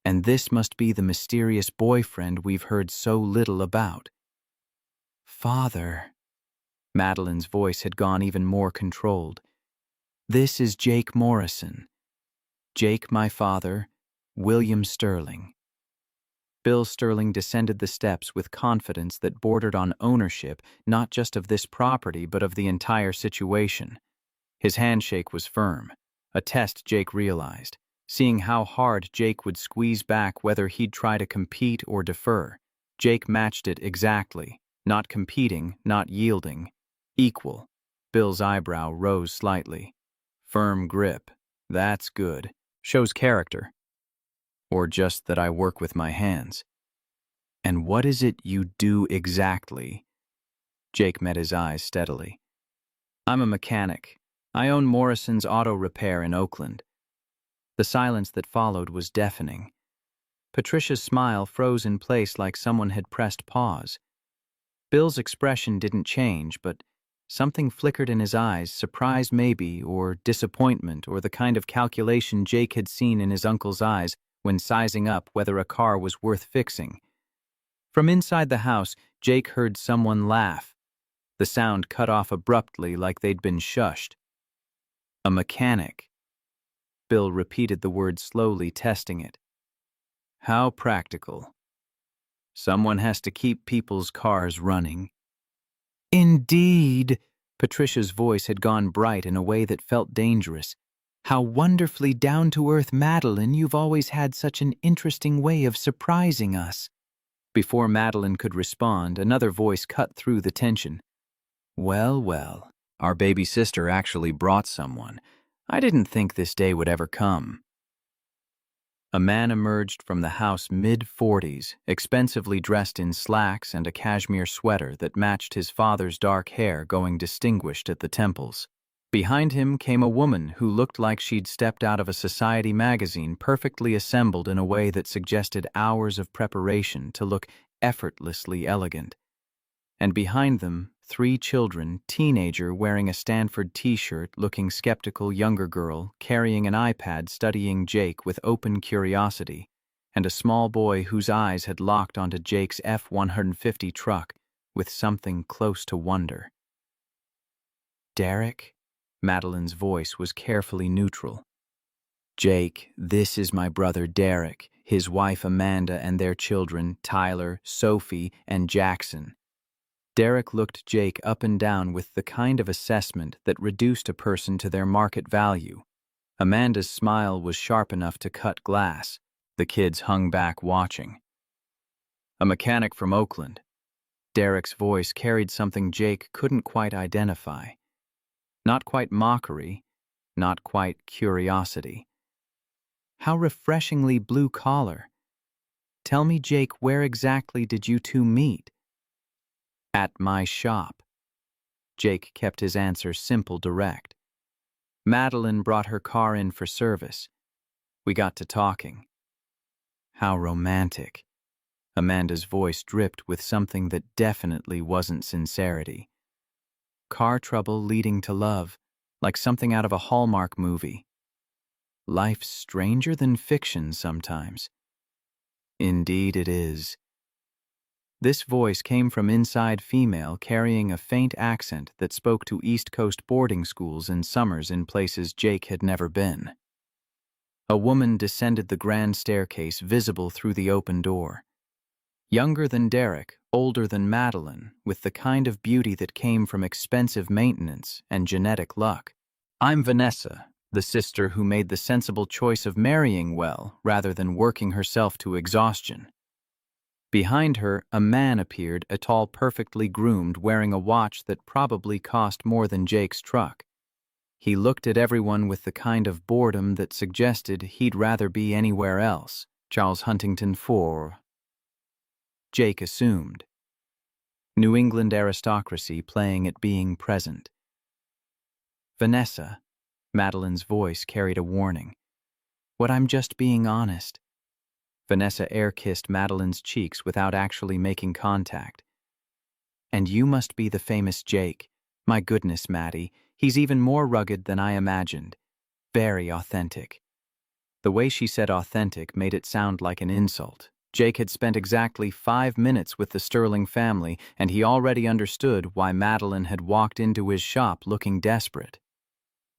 "And this must be the mysterious boyfriend we've heard so little about." "Father." Madeline's voice had gone even more controlled. "This is Jake Morrison. Jake, my father, William Sterling." Bill Sterling descended the steps with confidence that bordered on ownership, not just of this property, but of the entire situation. His handshake was firm. A test, Jake realized, seeing how hard Jake would squeeze back whether he'd try to compete or defer. Jake matched it exactly, not competing, not yielding. Equal. Bill's eyebrow rose slightly. Firm grip. That's good. Shows character. Or just that I work with my hands. And what is it you do exactly? Jake met his eyes steadily. I'm a mechanic. I own Morrison's Auto Repair in Oakland. The silence that followed was deafening. Patricia's smile froze in place like someone had pressed pause. Bill's expression didn't change, but something flickered in his eyes, surprise maybe, or disappointment, or the kind of calculation Jake had seen in his uncle's eyes when sizing up whether a car was worth fixing. From inside the house, Jake heard someone laugh. The sound cut off abruptly like they'd been shushed. A mechanic. Bill repeated the word slowly, testing it. How practical. Someone has to keep people's cars running. Indeed. Patricia's voice had gone bright in a way that felt dangerous. How wonderfully down-to-earth, Madeline, you've always had such an interesting way of surprising us. Before Madeline could respond, another voice cut through the tension. Well, our baby sister actually brought someone. I didn't think this day would ever come. A man emerged from the house mid-40s, expensively dressed in slacks and a cashmere sweater that matched his father's dark hair going distinguished at the temples. Behind him came a woman who looked like she'd stepped out of a society magazine, perfectly assembled in a way that suggested hours of preparation to look effortlessly elegant. And behind them, 3 children, teenager wearing a Stanford t-shirt, looking skeptical younger girl, carrying an iPad studying Jake with open curiosity, and a small boy whose eyes had locked onto Jake's F-150 truck with something close to wonder. Derek? Madeline's voice was carefully neutral. Jake, this is my brother Derek, his wife Amanda and their children, Tyler, Sophie, and Jackson. Derek looked Jake up and down with the kind of assessment that reduced a person to their market value. Amanda's smile was sharp enough to cut glass. The kids hung back watching. A mechanic from Oakland. Derek's voice carried something Jake couldn't quite identify. Not quite mockery, not quite curiosity. How refreshingly blue-collar. Tell me, Jake, where exactly did you two meet? At my shop. Jake kept his answer simple, direct. Madeline brought her car in for service. We got to talking. How romantic. Amanda's voice dripped with something that definitely wasn't sincerity. Car trouble leading to love, like something out of a Hallmark movie. Life's stranger than fiction sometimes. Indeed it is. This voice came from inside female, carrying a faint accent that spoke to East Coast boarding schools and summers in places Jake had never been. A woman descended the grand staircase, visible through the open door. Younger than Derek, older than Madeline, with the kind of beauty that came from expensive maintenance and genetic luck. I'm Vanessa, the sister who made the sensible choice of marrying well rather than working herself to exhaustion. Behind her, a man appeared, a tall, perfectly groomed, wearing a watch that probably cost more than Jake's truck. He looked at everyone with the kind of boredom that suggested he'd rather be anywhere else. Charles Huntington IV. Jake assumed. New England aristocracy playing at being present. Vanessa, Madeline's voice carried a warning. What, I'm just being honest. Vanessa air-kissed Madeline's cheeks without actually making contact. And you must be the famous Jake. My goodness, Maddie, he's even more rugged than I imagined. Very authentic. The way she said authentic made it sound like an insult. Jake had spent exactly 5 minutes with the Sterling family, and he already understood why Madeline had walked into his shop looking desperate.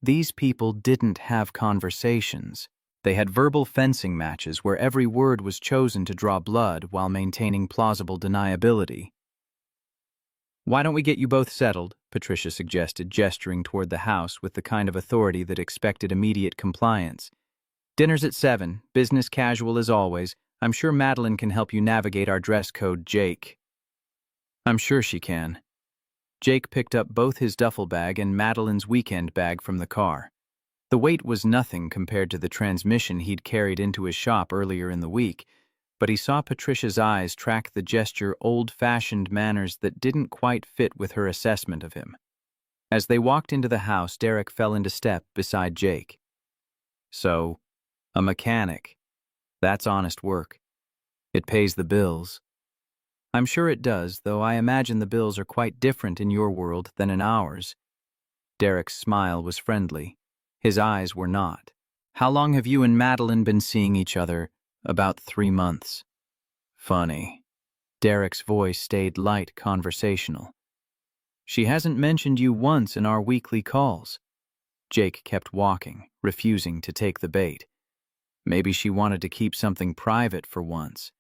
These people didn't have conversations. They had verbal fencing matches where every word was chosen to draw blood while maintaining plausible deniability. Why don't we get you both settled? Patricia suggested, gesturing toward the house with the kind of authority that expected immediate compliance. Dinner's at 7, business casual as always. I'm sure Madeline can help you navigate our dress code, Jake. I'm sure she can. Jake picked up both his duffel bag and Madeline's weekend bag from the car. The weight was nothing compared to the transmission he'd carried into his shop earlier in the week, but he saw Patricia's eyes track the gesture old-fashioned manners that didn't quite fit with her assessment of him. As they walked into the house, Derek fell into step beside Jake. So, a mechanic. That's honest work. It pays the bills. I'm sure it does, though I imagine the bills are quite different in your world than in ours. Derek's smile was friendly. His eyes were not. How long have you and Madeline been seeing each other? About 3 months. Funny. Derek's voice stayed light, conversational. She hasn't mentioned you once in our weekly calls. Jake kept walking, refusing to take the bait. Maybe she wanted to keep something private for once.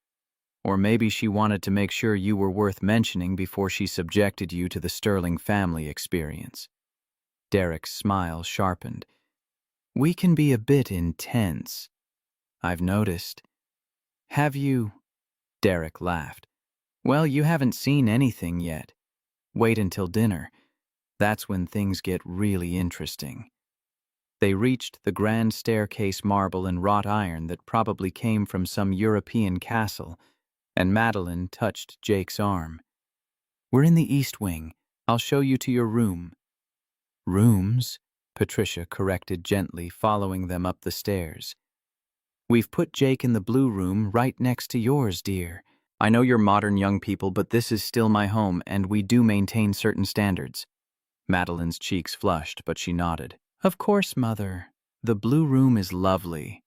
Or maybe she wanted to make sure you were worth mentioning before she subjected you to the Sterling family experience. Derek's smile sharpened. We can be a bit intense. I've noticed. Have you? Derek laughed. Well, you haven't seen anything yet. Wait until dinner. That's when things get really interesting. They reached the grand staircase marble and wrought iron that probably came from some European castle, and Madeline touched Jake's arm. We're in the East Wing. I'll show you to your room. Rooms? Patricia corrected gently, following them up the stairs. We've put Jake in the blue room right next to yours, dear. I know you're modern young people, but this is still my home, and we do maintain certain standards. Madeline's cheeks flushed, but she nodded. Of course, Mother. The blue room is lovely.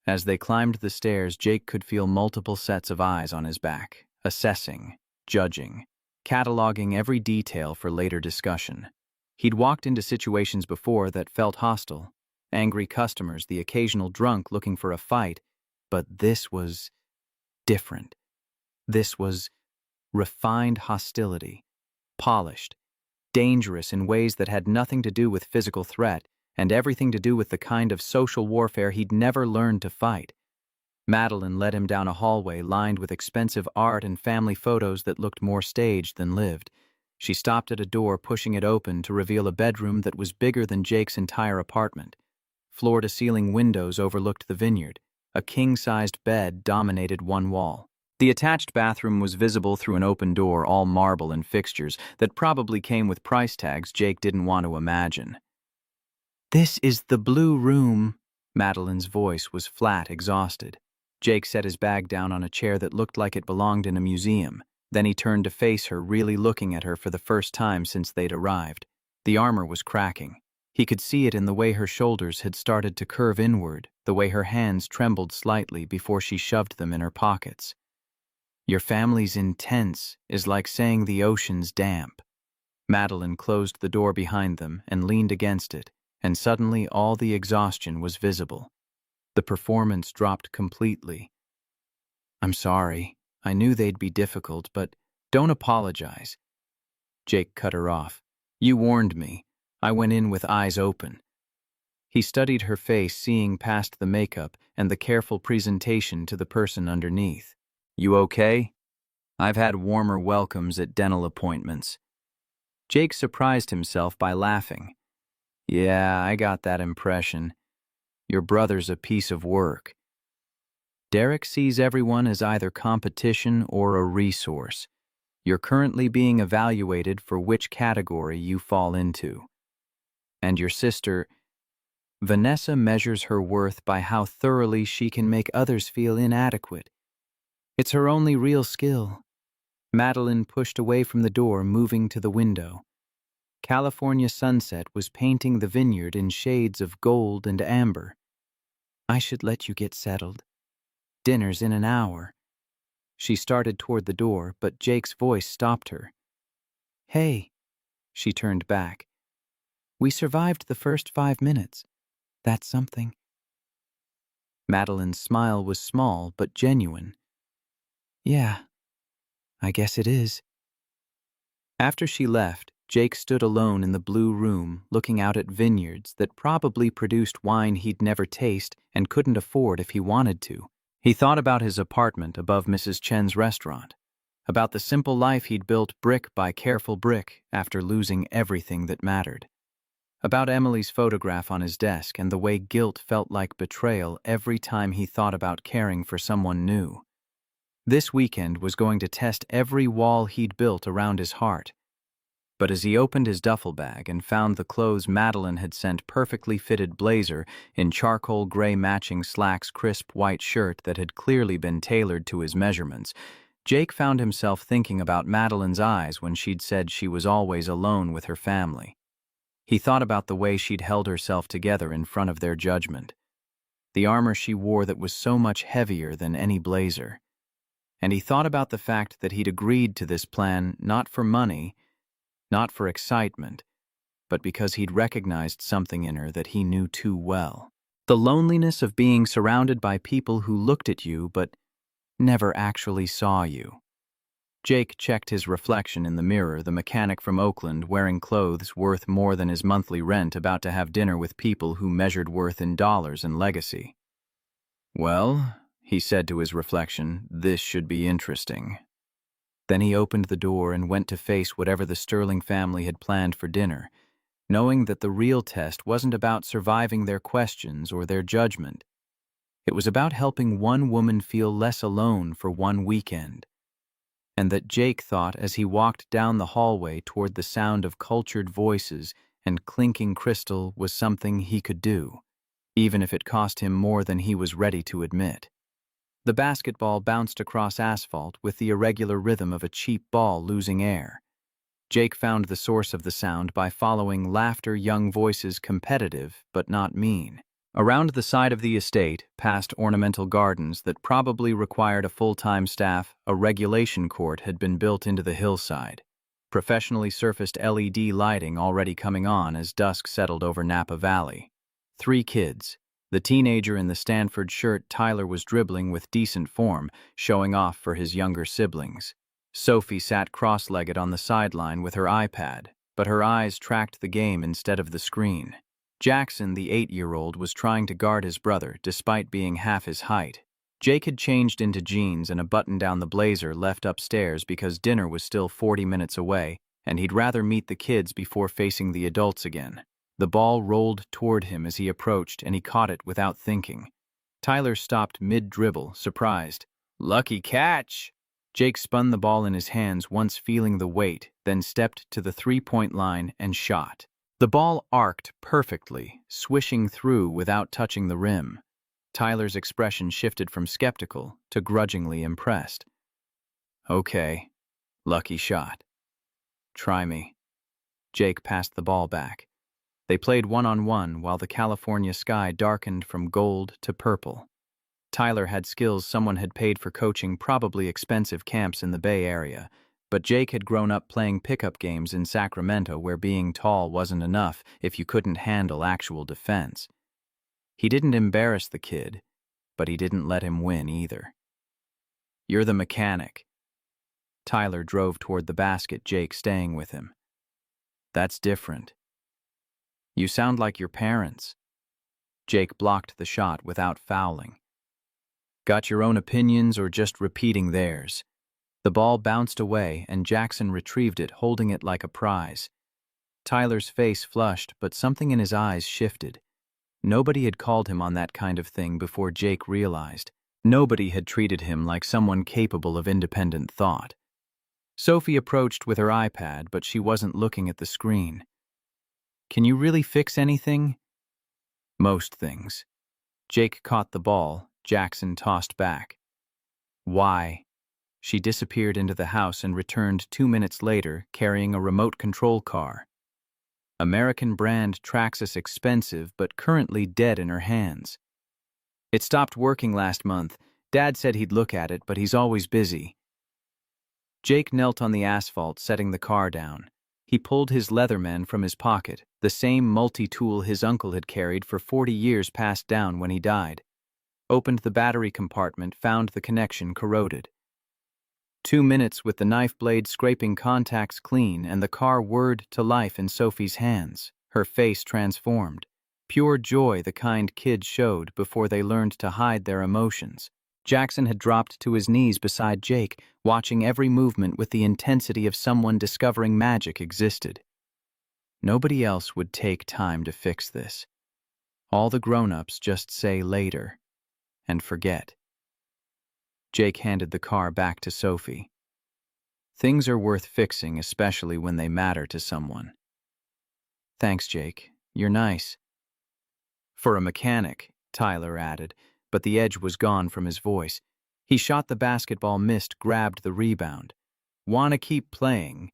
As they climbed the stairs, Jake could feel multiple sets of eyes on his back, assessing, judging, cataloging every detail for later discussion. He'd walked into situations before that felt hostile, angry customers, the occasional drunk looking for a fight, but this was different. This was refined hostility, polished, dangerous in ways that had nothing to do with physical threat and everything to do with the kind of social warfare he'd never learned to fight. Madeline led him down a hallway lined with expensive art and family photos that looked more staged than lived. She stopped at a door, pushing it open to reveal a bedroom that was bigger than Jake's entire apartment. Floor-to-ceiling windows overlooked the vineyard. A king-sized bed dominated one wall. The attached bathroom was visible through an open door, all marble and fixtures that probably came with price tags Jake didn't want to imagine. This is the blue room. Madeline's voice was flat, exhausted. Jake set his bag down on a chair that looked like it belonged in a museum. Then he turned to face her, really looking at her for the first time since they'd arrived. The armor was cracking. He could see it in the way her shoulders had started to curve inward, the way her hands trembled slightly before she shoved them in her pockets. Your family's intense is like saying the ocean's damp. Madeline closed the door behind them and leaned against it, and suddenly all the exhaustion was visible. The performance dropped completely. I'm sorry. I knew they'd be difficult, but don't apologize. Jake cut her off. You warned me. I went in with eyes open. He studied her face, seeing past the makeup and the careful presentation to the person underneath. You okay? I've had warmer welcomes at dental appointments. Jake surprised himself by laughing. Yeah, I got that impression. Your brother's a piece of work. Derek sees everyone as either competition or a resource. You're currently being evaluated for which category you fall into. And your sister, Vanessa, measures her worth by how thoroughly she can make others feel inadequate. It's her only real skill. Madeline pushed away from the door, moving to the window. California sunset was painting the vineyard in shades of gold and amber. I should let you get settled. Dinner's in an hour. She started toward the door, but Jake's voice stopped her. Hey, she turned back. We survived the first 5 minutes. That's something. Madeline's smile was small but genuine. Yeah, I guess it is. After she left, Jake stood alone in the blue room, looking out at vineyards that probably produced wine he'd never taste and couldn't afford if he wanted to. He thought about his apartment above Mrs. Chen's restaurant, about the simple life he'd built brick by careful brick after losing everything that mattered, about Emily's photograph on his desk and the way guilt felt like betrayal every time he thought about caring for someone new. This weekend was going to test every wall he'd built around his heart. But as he opened his duffel bag and found the clothes Madeline had sent, perfectly fitted blazer in charcoal gray matching slacks, crisp white shirt that had clearly been tailored to his measurements, Jake found himself thinking about Madeline's eyes when she'd said she was always alone with her family. He thought about the way she'd held herself together in front of their judgment, the armor she wore that was so much heavier than any blazer. And he thought about the fact that he'd agreed to this plan not for money, not for excitement, but because he'd recognized something in her that he knew too well. The loneliness of being surrounded by people who looked at you but never actually saw you. Jake checked his reflection in the mirror, the mechanic from Oakland wearing clothes worth more than his monthly rent, about to have dinner with people who measured worth in dollars and legacy. Well, he said to his reflection, this should be interesting. Then he opened the door and went to face whatever the Sterling family had planned for dinner, knowing that the real test wasn't about surviving their questions or their judgment. It was about helping one woman feel less alone for one weekend. And that, Jake thought as he walked down the hallway toward the sound of cultured voices and clinking crystal, was something he could do, even if it cost him more than he was ready to admit. The basketball bounced across asphalt with the irregular rhythm of a cheap ball losing air. Jake found the source of the sound by following laughter, young voices, competitive but not mean. Around the side of the estate, past ornamental gardens that probably required a full-time staff, a regulation court had been built into the hillside. Professionally surfaced LED lighting already coming on as dusk settled over Napa Valley. 3 kids. The teenager in the Stanford shirt Tyler was dribbling with decent form, showing off for his younger siblings. Sophie sat cross-legged on the sideline with her iPad, but her eyes tracked the game instead of the screen. Jackson, the 8-year-old, was trying to guard his brother despite being half his height. Jake had changed into jeans and a button-down the blazer left upstairs because dinner was still 40 minutes away, and he'd rather meet the kids before facing the adults again. The ball rolled toward him as he approached, and he caught it without thinking. Tyler stopped mid-dribble, surprised. "Lucky catch!" Jake spun the ball in his hands, once feeling the weight, then stepped to the three-point line and shot. The ball arced perfectly, swishing through without touching the rim. Tyler's expression shifted from skeptical to grudgingly impressed. "Okay, lucky shot. Try me." Jake passed the ball back. They played one-on-one while the California sky darkened from gold to purple. Tyler had skills someone had paid for, coaching probably expensive camps in the Bay Area, but Jake had grown up playing pickup games in Sacramento where being tall wasn't enough if you couldn't handle actual defense. He didn't embarrass the kid, but he didn't let him win either. "You're the mechanic." Tyler drove toward the basket, Jake staying with him. "That's different. You sound like your parents." Jake blocked the shot without fouling. "Got your own opinions or just repeating theirs?" The ball bounced away and Jackson retrieved it, holding it like a prize. Tyler's face flushed, but something in his eyes shifted. Nobody had called him on that kind of thing before, Jake realized. Nobody had treated him like someone capable of independent thought. Sophie approached with her iPad, but she wasn't looking at the screen. "Can you really fix anything?" "Most things." Jake caught the ball. Jackson tossed back. "Why?" She disappeared into the house and returned 2 minutes later carrying a remote control car. American brand, Traxxas, expensive but currently dead in her hands. "It stopped working last month. Dad said he'd look at it, but he's always busy." Jake knelt on the asphalt, setting the car down. He pulled his Leatherman from his pocket, the same multi-tool his uncle had carried for 40 years, passed down when he died. Opened the battery compartment, found the connection corroded. 2 minutes with the knife blade scraping contacts clean and the car whirred to life in Sophie's hands, her face transformed. Pure joy, the kind kids showed before they learned to hide their emotions. Jackson had dropped to his knees beside Jake, watching every movement with the intensity of someone discovering magic existed. Nobody else would take time to fix this. All the grown-ups just say later and forget. Jake handed the car back to Sophie. Things are worth fixing, especially when they matter to someone. Thanks, Jake. You're nice. For a mechanic, Tyler added, but the edge was gone from his voice. He shot the basketball, missed, grabbed the rebound. Wanna keep playing?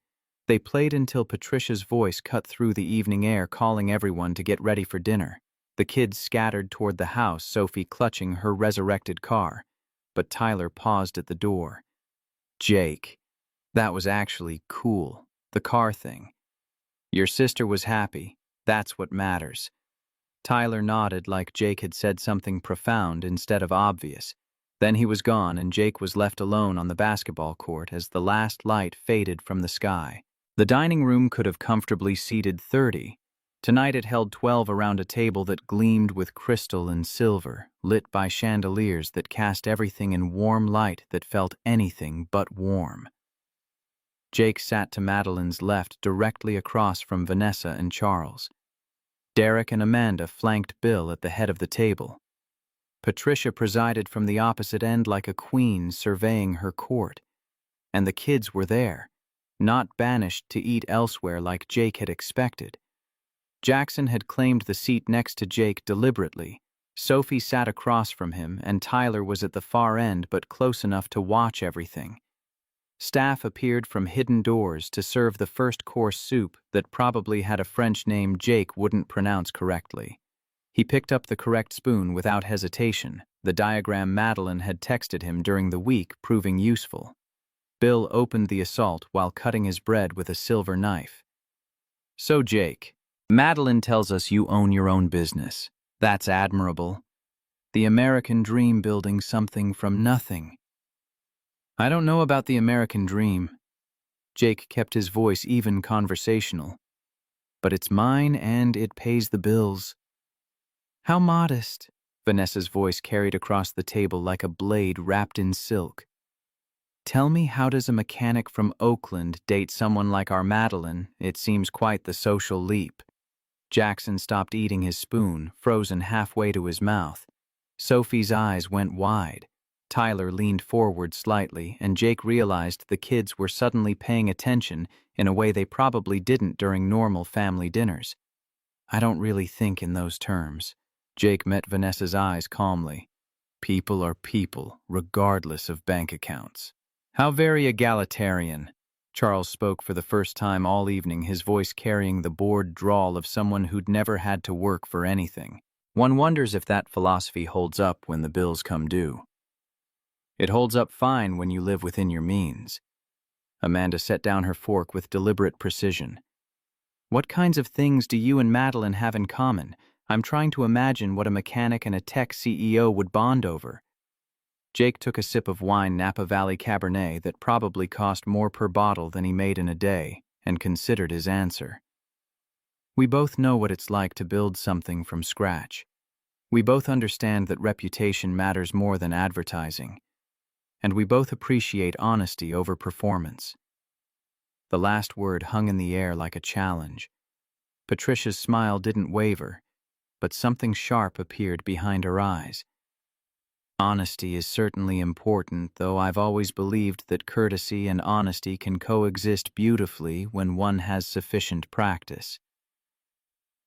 They played until Patricia's voice cut through the evening air, calling everyone to get ready for dinner. The kids scattered toward the house, Sophie clutching her resurrected car. But Tyler paused at the door. Jake, that was actually cool, the car thing. Your sister was happy. That's what matters. Tyler nodded like Jake had said something profound instead of obvious. Then he was gone and Jake was left alone on the basketball court as the last light faded from the sky. The dining room could have comfortably seated 30. Tonight it held 12 around a table that gleamed with crystal and silver, lit by chandeliers that cast everything in warm light that felt anything but warm. Jake sat to Madeline's left, directly across from Vanessa and Charles. Derek and Amanda flanked Bill at the head of the table. Patricia presided from the opposite end like a queen surveying her court. And the kids were there, not banished to eat elsewhere like Jake had expected. Jackson had claimed the seat next to Jake deliberately. Sophie sat across from him, and Tyler was at the far end but close enough to watch everything. Staff appeared from hidden doors to serve the first-course soup that probably had a French name Jake wouldn't pronounce correctly. He picked up the correct spoon without hesitation, the diagram Madeline had texted him during the week proving useful. Bill opened the assault while cutting his bread with a silver knife. So Jake, Madeline tells us you own your own business. That's admirable. The American dream, building something from nothing. I don't know about the American dream. Jake kept his voice even conversational. But it's mine and it pays the bills. How modest. Vanessa's voice carried across the table like a blade wrapped in silk. Tell me, how does a mechanic from Oakland date someone like our Madeline? It seems quite the social leap. Jackson stopped eating his spoon, frozen halfway to his mouth. Sophie's eyes went wide. Tyler leaned forward slightly, and Jake realized the kids were suddenly paying attention in a way they probably didn't during normal family dinners. I don't really think in those terms. Jake met Vanessa's eyes calmly. People are people, regardless of bank accounts. How very egalitarian. Charles spoke for the first time all evening, his voice carrying the bored drawl of someone who'd never had to work for anything. One wonders if that philosophy holds up when the bills come due. It holds up fine when you live within your means. Amanda set down her fork with deliberate precision. What kinds of things do you and Madeline have in common? I'm trying to imagine what a mechanic and a tech CEO would bond over. Jake took a sip of wine, Napa Valley Cabernet, that probably cost more per bottle than he made in a day, and considered his answer. We both know what it's like to build something from scratch. We both understand that reputation matters more than advertising. And we both appreciate honesty over performance. The last word hung in the air like a challenge. Patricia's smile didn't waver, but something sharp appeared behind her eyes. Honesty is certainly important, though I've always believed that courtesy and honesty can coexist beautifully when one has sufficient practice.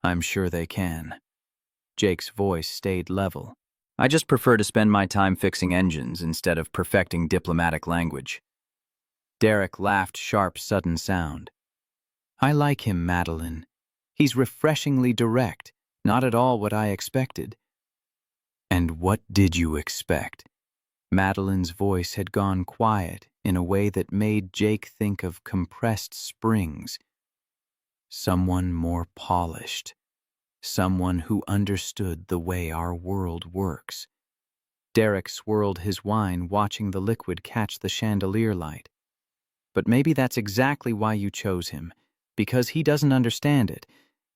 I'm sure they can. Jake's voice stayed level. I just prefer to spend my time fixing engines instead of perfecting diplomatic language. Derek laughed, sharp, sudden sound. I like him, Madeline. He's refreshingly direct, not at all what I expected. And what did you expect? Madeline's voice had gone quiet in a way that made Jake think of compressed springs. Someone more polished. Someone who understood the way our world works. Derek swirled his wine, watching the liquid catch the chandelier light. But maybe that's exactly why you chose him, because he doesn't understand it,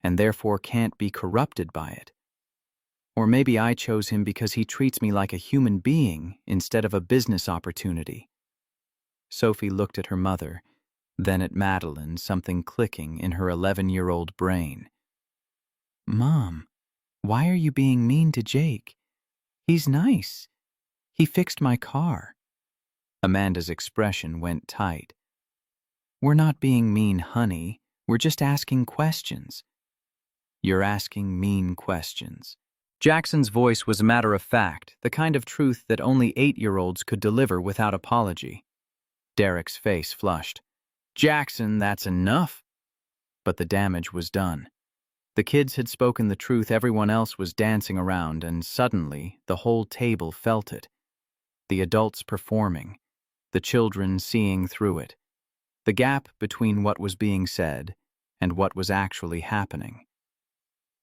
and therefore can't be corrupted by it. Or maybe I chose him because he treats me like a human being instead of a business opportunity. Sophie looked at her mother, then at Madeline, something clicking in her 11-year-old brain. Mom, why are you being mean to Jake? He's nice. He fixed my car. Amanda's expression went tight. We're not being mean, honey. We're just asking questions. You're asking mean questions. Jackson's voice was a matter of fact, the kind of truth that only 8-year-olds could deliver without apology. Derek's face flushed. Jackson, that's enough. But the damage was done. The kids had spoken the truth everyone else was dancing around, and suddenly the whole table felt it. The adults performing, the children seeing through it. The gap between what was being said and what was actually happening.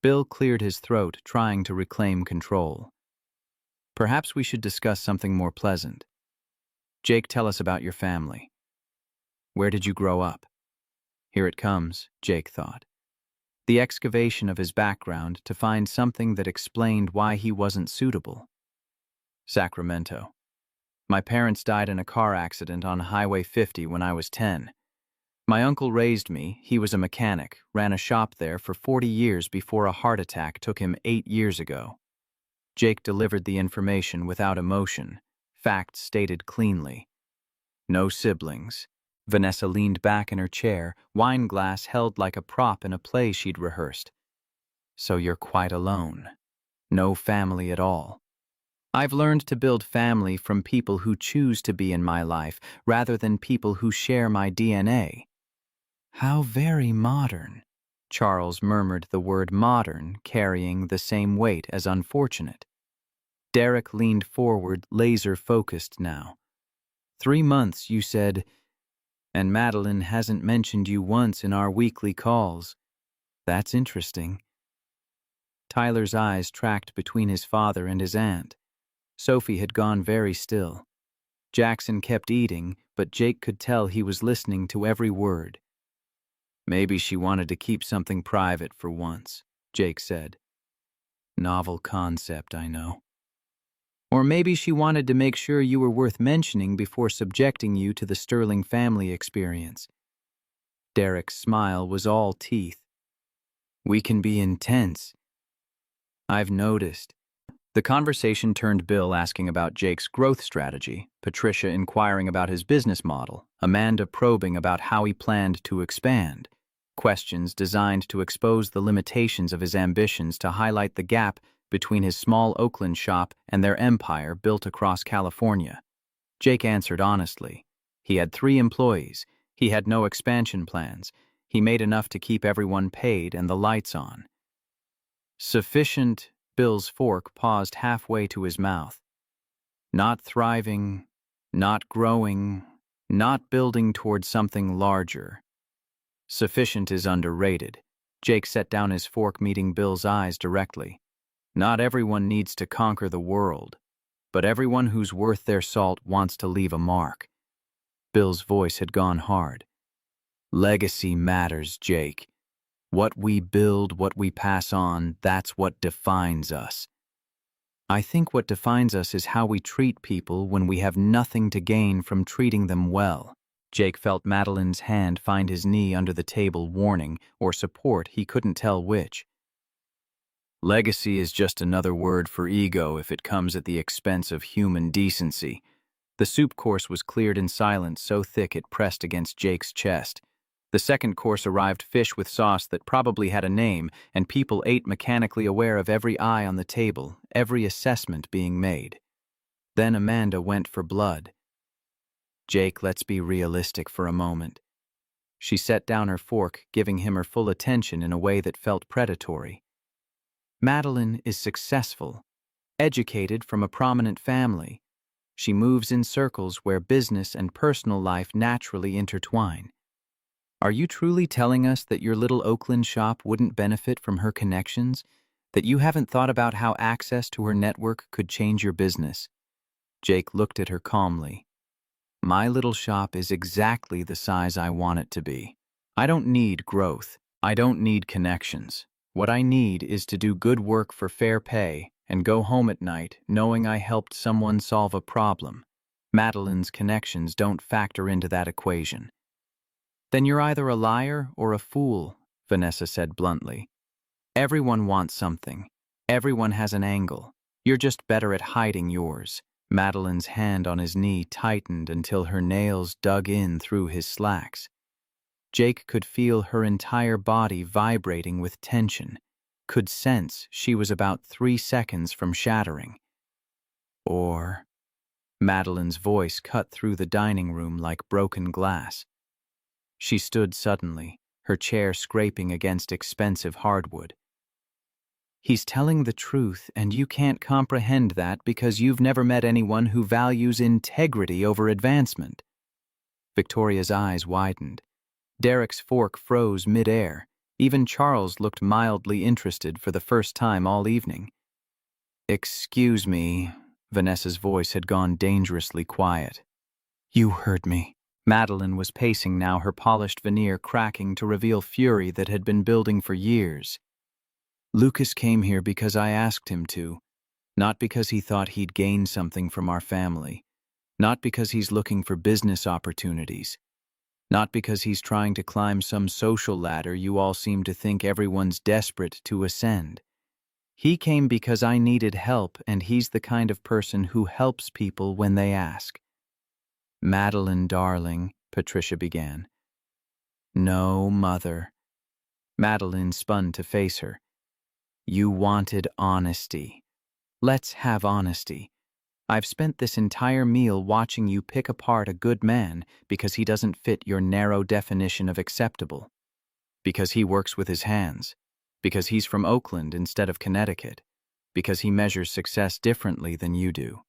Bill cleared his throat, trying to reclaim control. Perhaps we should discuss something more pleasant. Jake, tell us about your family. Where did you grow up? Here it comes, Jake thought. The excavation of his background to find something that explained why he wasn't suitable. Sacramento. My parents died in a car accident on Highway 50 when I was 10. My uncle raised me. He was a mechanic, ran a shop there for 40 years before a heart attack took him 8 years ago. Jake delivered the information without emotion, facts stated cleanly. No siblings. Vanessa leaned back in her chair, wine glass held like a prop in a play she'd rehearsed. So you're quite alone. No family at all. I've learned to build family from people who choose to be in my life rather than people who share my DNA. How very modern. Charles murmured the word modern, carrying the same weight as unfortunate. Derek leaned forward, laser-focused now. 3 months, you said, and Madeline hasn't mentioned you once in our weekly calls. That's interesting. Tyler's eyes tracked between his father and his aunt. Sophie had gone very still. Jackson kept eating, but Jake could tell he was listening to every word. Maybe she wanted to keep something private for once, Jake said. Novel concept, I know. Or maybe she wanted to make sure you were worth mentioning before subjecting you to the Sterling family experience. Derek's smile was all teeth. We can be intense. I've noticed. The conversation turned Bill asking about Jake's growth strategy, Patricia inquiring about his business model, Amanda probing about how he planned to expand. Questions designed to expose the limitations of his ambitions to highlight the gap between his small Oakland shop and their empire built across California. Jake answered honestly. He had 3 employees. He had no expansion plans. He made enough to keep everyone paid and the lights on. Sufficient. Bill's fork paused halfway to his mouth. Not thriving, not growing, not building towards something larger. Sufficient is underrated. Jake set down his fork, meeting Bill's eyes directly. Not everyone needs to conquer the world, but everyone who's worth their salt wants to leave a mark. Bill's voice had gone hard. Legacy matters, Jake. What we build, what we pass on, that's what defines us. I think what defines us is how we treat people when we have nothing to gain from treating them well. Jake felt Madeline's hand find his knee under the table, warning or support, he couldn't tell which. Legacy is just another word for ego if it comes at the expense of human decency. The soup course was cleared in silence so thick it pressed against Jake's chest. The second course arrived, fish with sauce that probably had a name, and people ate mechanically aware of every eye on the table, every assessment being made. Then Amanda went for blood. Jake, let's be realistic for a moment. She set down her fork, giving him her full attention in a way that felt predatory. Madeline is successful, educated from a prominent family. She moves in circles where business and personal life naturally intertwine. Are you truly telling us that your little Oakland shop wouldn't benefit from her connections? That you haven't thought about how access to her network could change your business? Jake looked at her calmly. My little shop is exactly the size I want it to be. I don't need growth. I don't need connections. What I need is to do good work for fair pay and go home at night knowing I helped someone solve a problem. Madeline's connections don't factor into that equation. Then you're either a liar or a fool, Vanessa said bluntly. Everyone wants something. Everyone has an angle. You're just better at hiding yours. Madeline's hand on his knee tightened until her nails dug in through his slacks. Jake could feel her entire body vibrating with tension, could sense she was about 3 seconds from shattering. Or... Madeline's voice cut through the dining room like broken glass. She stood suddenly, her chair scraping against expensive hardwood. He's telling the truth, and you can't comprehend that because you've never met anyone who values integrity over advancement. Victoria's eyes widened. Derek's fork froze mid-air. Even Charles looked mildly interested for the first time all evening. "Excuse me," Vanessa's voice had gone dangerously quiet. "You heard me." Madeline was pacing now, her polished veneer cracking to reveal fury that had been building for years. "Lucas came here because I asked him to, not because he thought he'd gain something from our family, not because he's looking for business opportunities, not because he's trying to climb some social ladder you all seem to think everyone's desperate to ascend. He came because I needed help, and he's the kind of person who helps people when they ask." "Madeline, darling," Patricia began. "No, Mother." Madeline spun to face her. "You wanted honesty. Let's have honesty. I've spent this entire meal watching you pick apart a good man because he doesn't fit your narrow definition of acceptable. Because he works with his hands. Because he's from Oakland instead of Connecticut. Because he measures success differently than you do."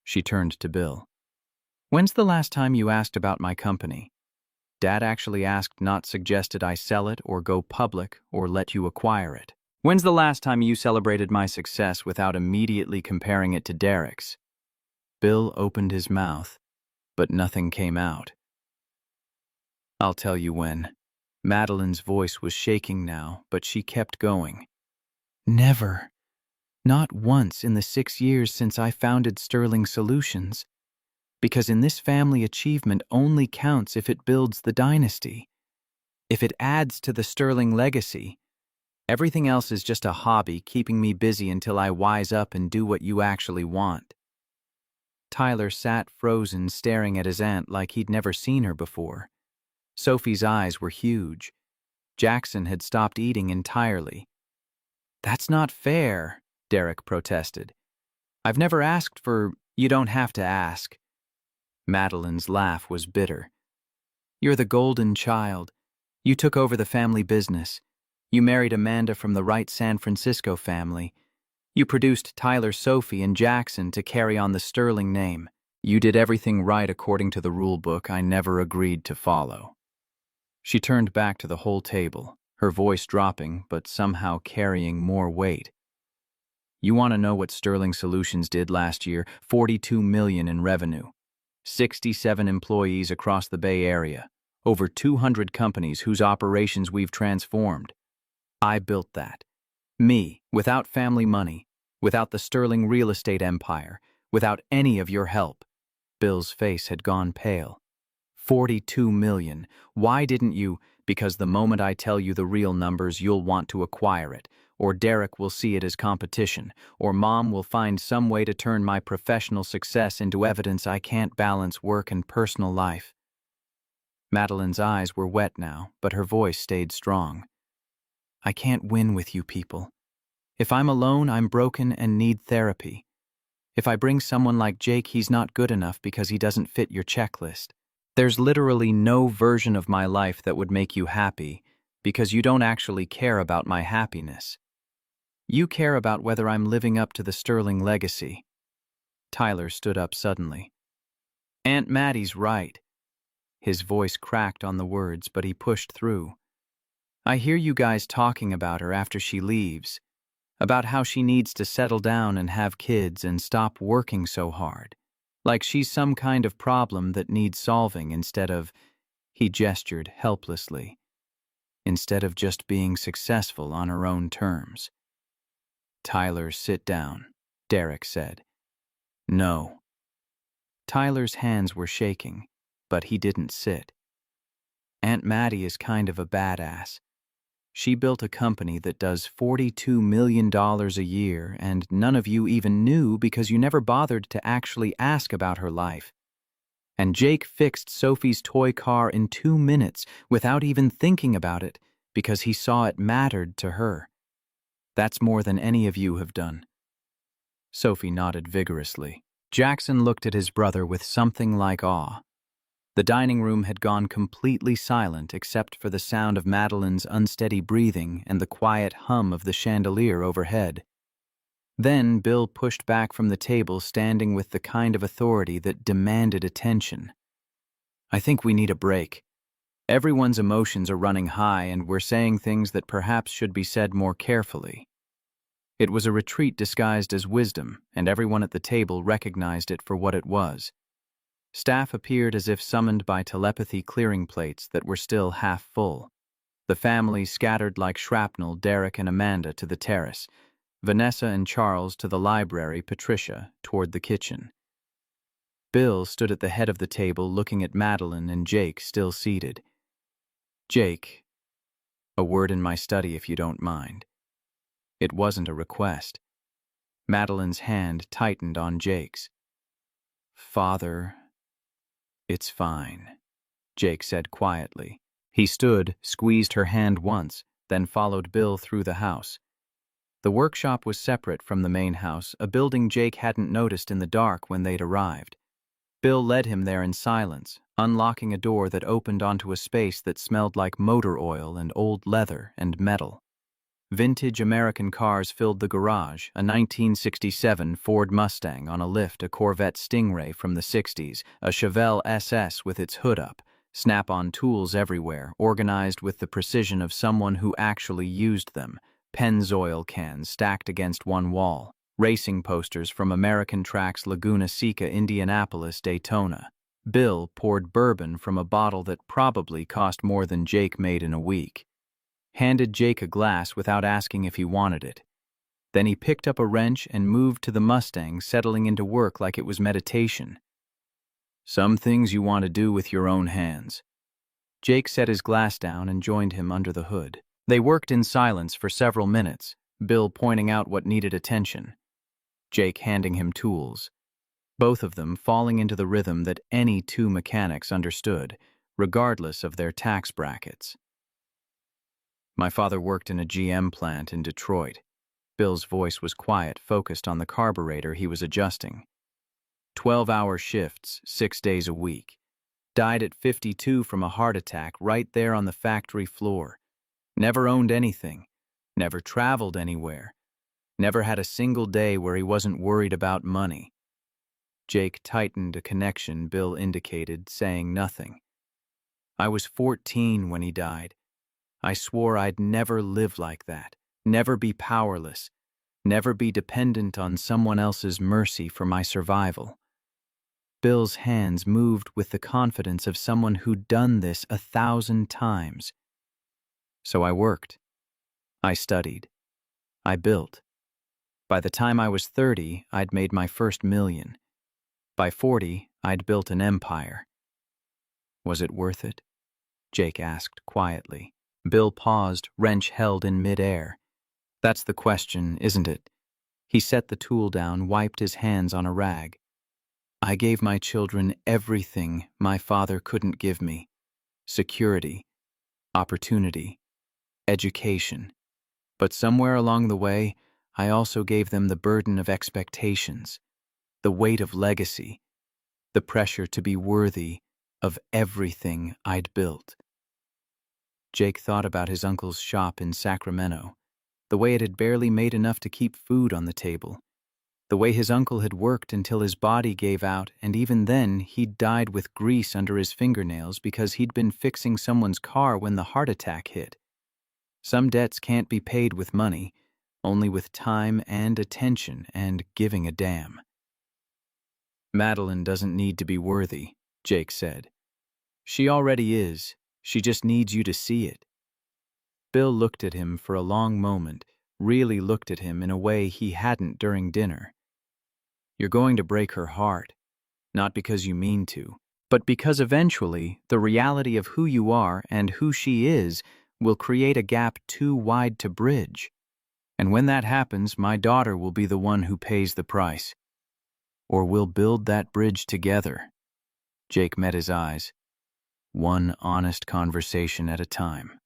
She turned to Bill. "When's the last time you asked about my company? Dad actually asked, not suggested I sell it or go public or let you acquire it. When's the last time you celebrated my success without immediately comparing it to Derek's?" Bill opened his mouth, but nothing came out. "I'll tell you when." Madeline's voice was shaking now, but she kept going. "Never. Not once in the 6 years since I founded Sterling Solutions. Because in this family, achievement only counts if it builds the dynasty. If it adds to the Sterling legacy. Everything else is just a hobby keeping me busy until I wise up and do what you actually want." Tyler sat frozen, staring at his aunt like he'd never seen her before. Sophie's eyes were huge. Jackson had stopped eating entirely. "That's not fair," Derek protested. "I've never asked for—" "You don't have to ask." Madeline's laugh was bitter. "You're the golden child. You took over the family business. You married Amanda from the right San Francisco family. You produced Tyler, Sophie, and Jackson to carry on the Sterling name. You did everything right according to the rule book I never agreed to follow." She turned back to the whole table, her voice dropping but somehow carrying more weight. "You want to know what Sterling Solutions did last year? $42 million in revenue. 67 employees across the Bay Area. Over 200 companies whose operations we've transformed. I built that. Me, without family money, without the Sterling real estate empire, without any of your help." Bill's face had gone pale. $42 million. Why didn't you? Because the moment I tell you the real numbers, you'll want to acquire it, or Derek will see it as competition, or Mom will find some way to turn my professional success into evidence I can't balance work and personal life. Madeline's eyes were wet now, but her voice stayed strong. "I can't win with you people. If I'm alone, I'm broken and need therapy. If I bring someone like Jake, he's not good enough because he doesn't fit your checklist. There's literally no version of my life that would make you happy because you don't actually care about my happiness. You care about whether I'm living up to the Sterling legacy." Tyler stood up suddenly. "Aunt Maddie's right." His voice cracked on the words, but he pushed through. "I hear you guys talking about her after she leaves, about how she needs to settle down and have kids and stop working so hard. Like she's some kind of problem that needs solving instead of, he gestured helplessly, instead of just being successful on her own terms. Tyler, sit down, Derek said. No. Tyler's hands were shaking, but he didn't sit. Aunt Maddie is kind of a badass. She built a company that does $42 million a year, and none of you even knew because you never bothered to actually ask about her life. And Jake fixed Sophie's toy car in 2 minutes without even thinking about it because he saw it mattered to her. That's more than any of you have done. Sophie nodded vigorously. Jackson looked at his brother with something like awe. The dining room had gone completely silent except for the sound of Madeline's unsteady breathing and the quiet hum of the chandelier overhead. Then Bill pushed back from the table, standing with the kind of authority that demanded attention. I think we need a break. Everyone's emotions are running high and we're saying things that perhaps should be said more carefully. It was a retreat disguised as wisdom, and everyone at the table recognized it for what it was. Staff appeared as if summoned by telepathy, clearing plates that were still half full. The family scattered like shrapnel, Derek and Amanda to the terrace, Vanessa and Charles to the library, Patricia toward the kitchen. Bill stood at the head of the table looking at Madeline and Jake still seated. Jake, a word in my study if you don't mind. It wasn't a request. Madeline's hand tightened on Jake's. Father, it's fine, Jake said quietly. He stood, squeezed her hand once, then followed Bill through the house. The workshop was separate from the main house, a building Jake hadn't noticed in the dark when they'd arrived. Bill led him there in silence, unlocking a door that opened onto a space that smelled like motor oil and old leather and metal. Vintage American cars filled the garage, a 1967 Ford Mustang on a lift, a Corvette Stingray from the 60s, a Chevelle SS with its hood up, Snap-on tools everywhere, organized with the precision of someone who actually used them, Pennzoil cans stacked against one wall, racing posters from American tracks Laguna Seca, Indianapolis, Daytona. Bill poured bourbon from a bottle that probably cost more than Jake made in a week. Handed Jake a glass without asking if he wanted it. Then he picked up a wrench and moved to the Mustang, settling into work like it was meditation. Some things you want to do with your own hands. Jake set his glass down and joined him under the hood. They worked in silence for several minutes, Bill pointing out what needed attention, Jake handing him tools, both of them falling into the rhythm that any two mechanics understood, regardless of their tax brackets. My father worked in a GM plant in Detroit. Bill's voice was quiet, focused on the carburetor he was adjusting. 12-hour shifts, 6 days a week. Died at 52 from a heart attack right there on the factory floor. Never owned anything. Never traveled anywhere. Never had a single day where he wasn't worried about money. Jake tightened a connection Bill indicated, saying nothing. I was 14 when he died. I swore I'd never live like that, never be powerless, never be dependent on someone else's mercy for my survival. Bill's hands moved with the confidence of someone who'd done this 1,000 times. So I worked. I studied. I built. By the time I was 30, I'd made my first million. By 40, I'd built an empire. Was it worth it? Jake asked quietly. Bill paused, wrench held in midair. That's the question, isn't it? He set the tool down, wiped his hands on a rag. I gave my children everything my father couldn't give me. Security, opportunity, education. But somewhere along the way, I also gave them the burden of expectations, the weight of legacy, the pressure to be worthy of everything I'd built. Jake thought about his uncle's shop in Sacramento, the way it had barely made enough to keep food on the table, the way his uncle had worked until his body gave out, and even then he'd died with grease under his fingernails because he'd been fixing someone's car when the heart attack hit. Some debts can't be paid with money, only with time and attention and giving a damn. Madeline doesn't need to be worthy, Jake said. She already is. She just needs you to see it. Bill looked at him for a long moment, really looked at him in a way he hadn't during dinner. You're going to break her heart, not because you mean to, but because eventually the reality of who you are and who she is will create a gap too wide to bridge. And when that happens, my daughter will be the one who pays the price. Or we'll build that bridge together. Jake met his eyes. One honest conversation at a time.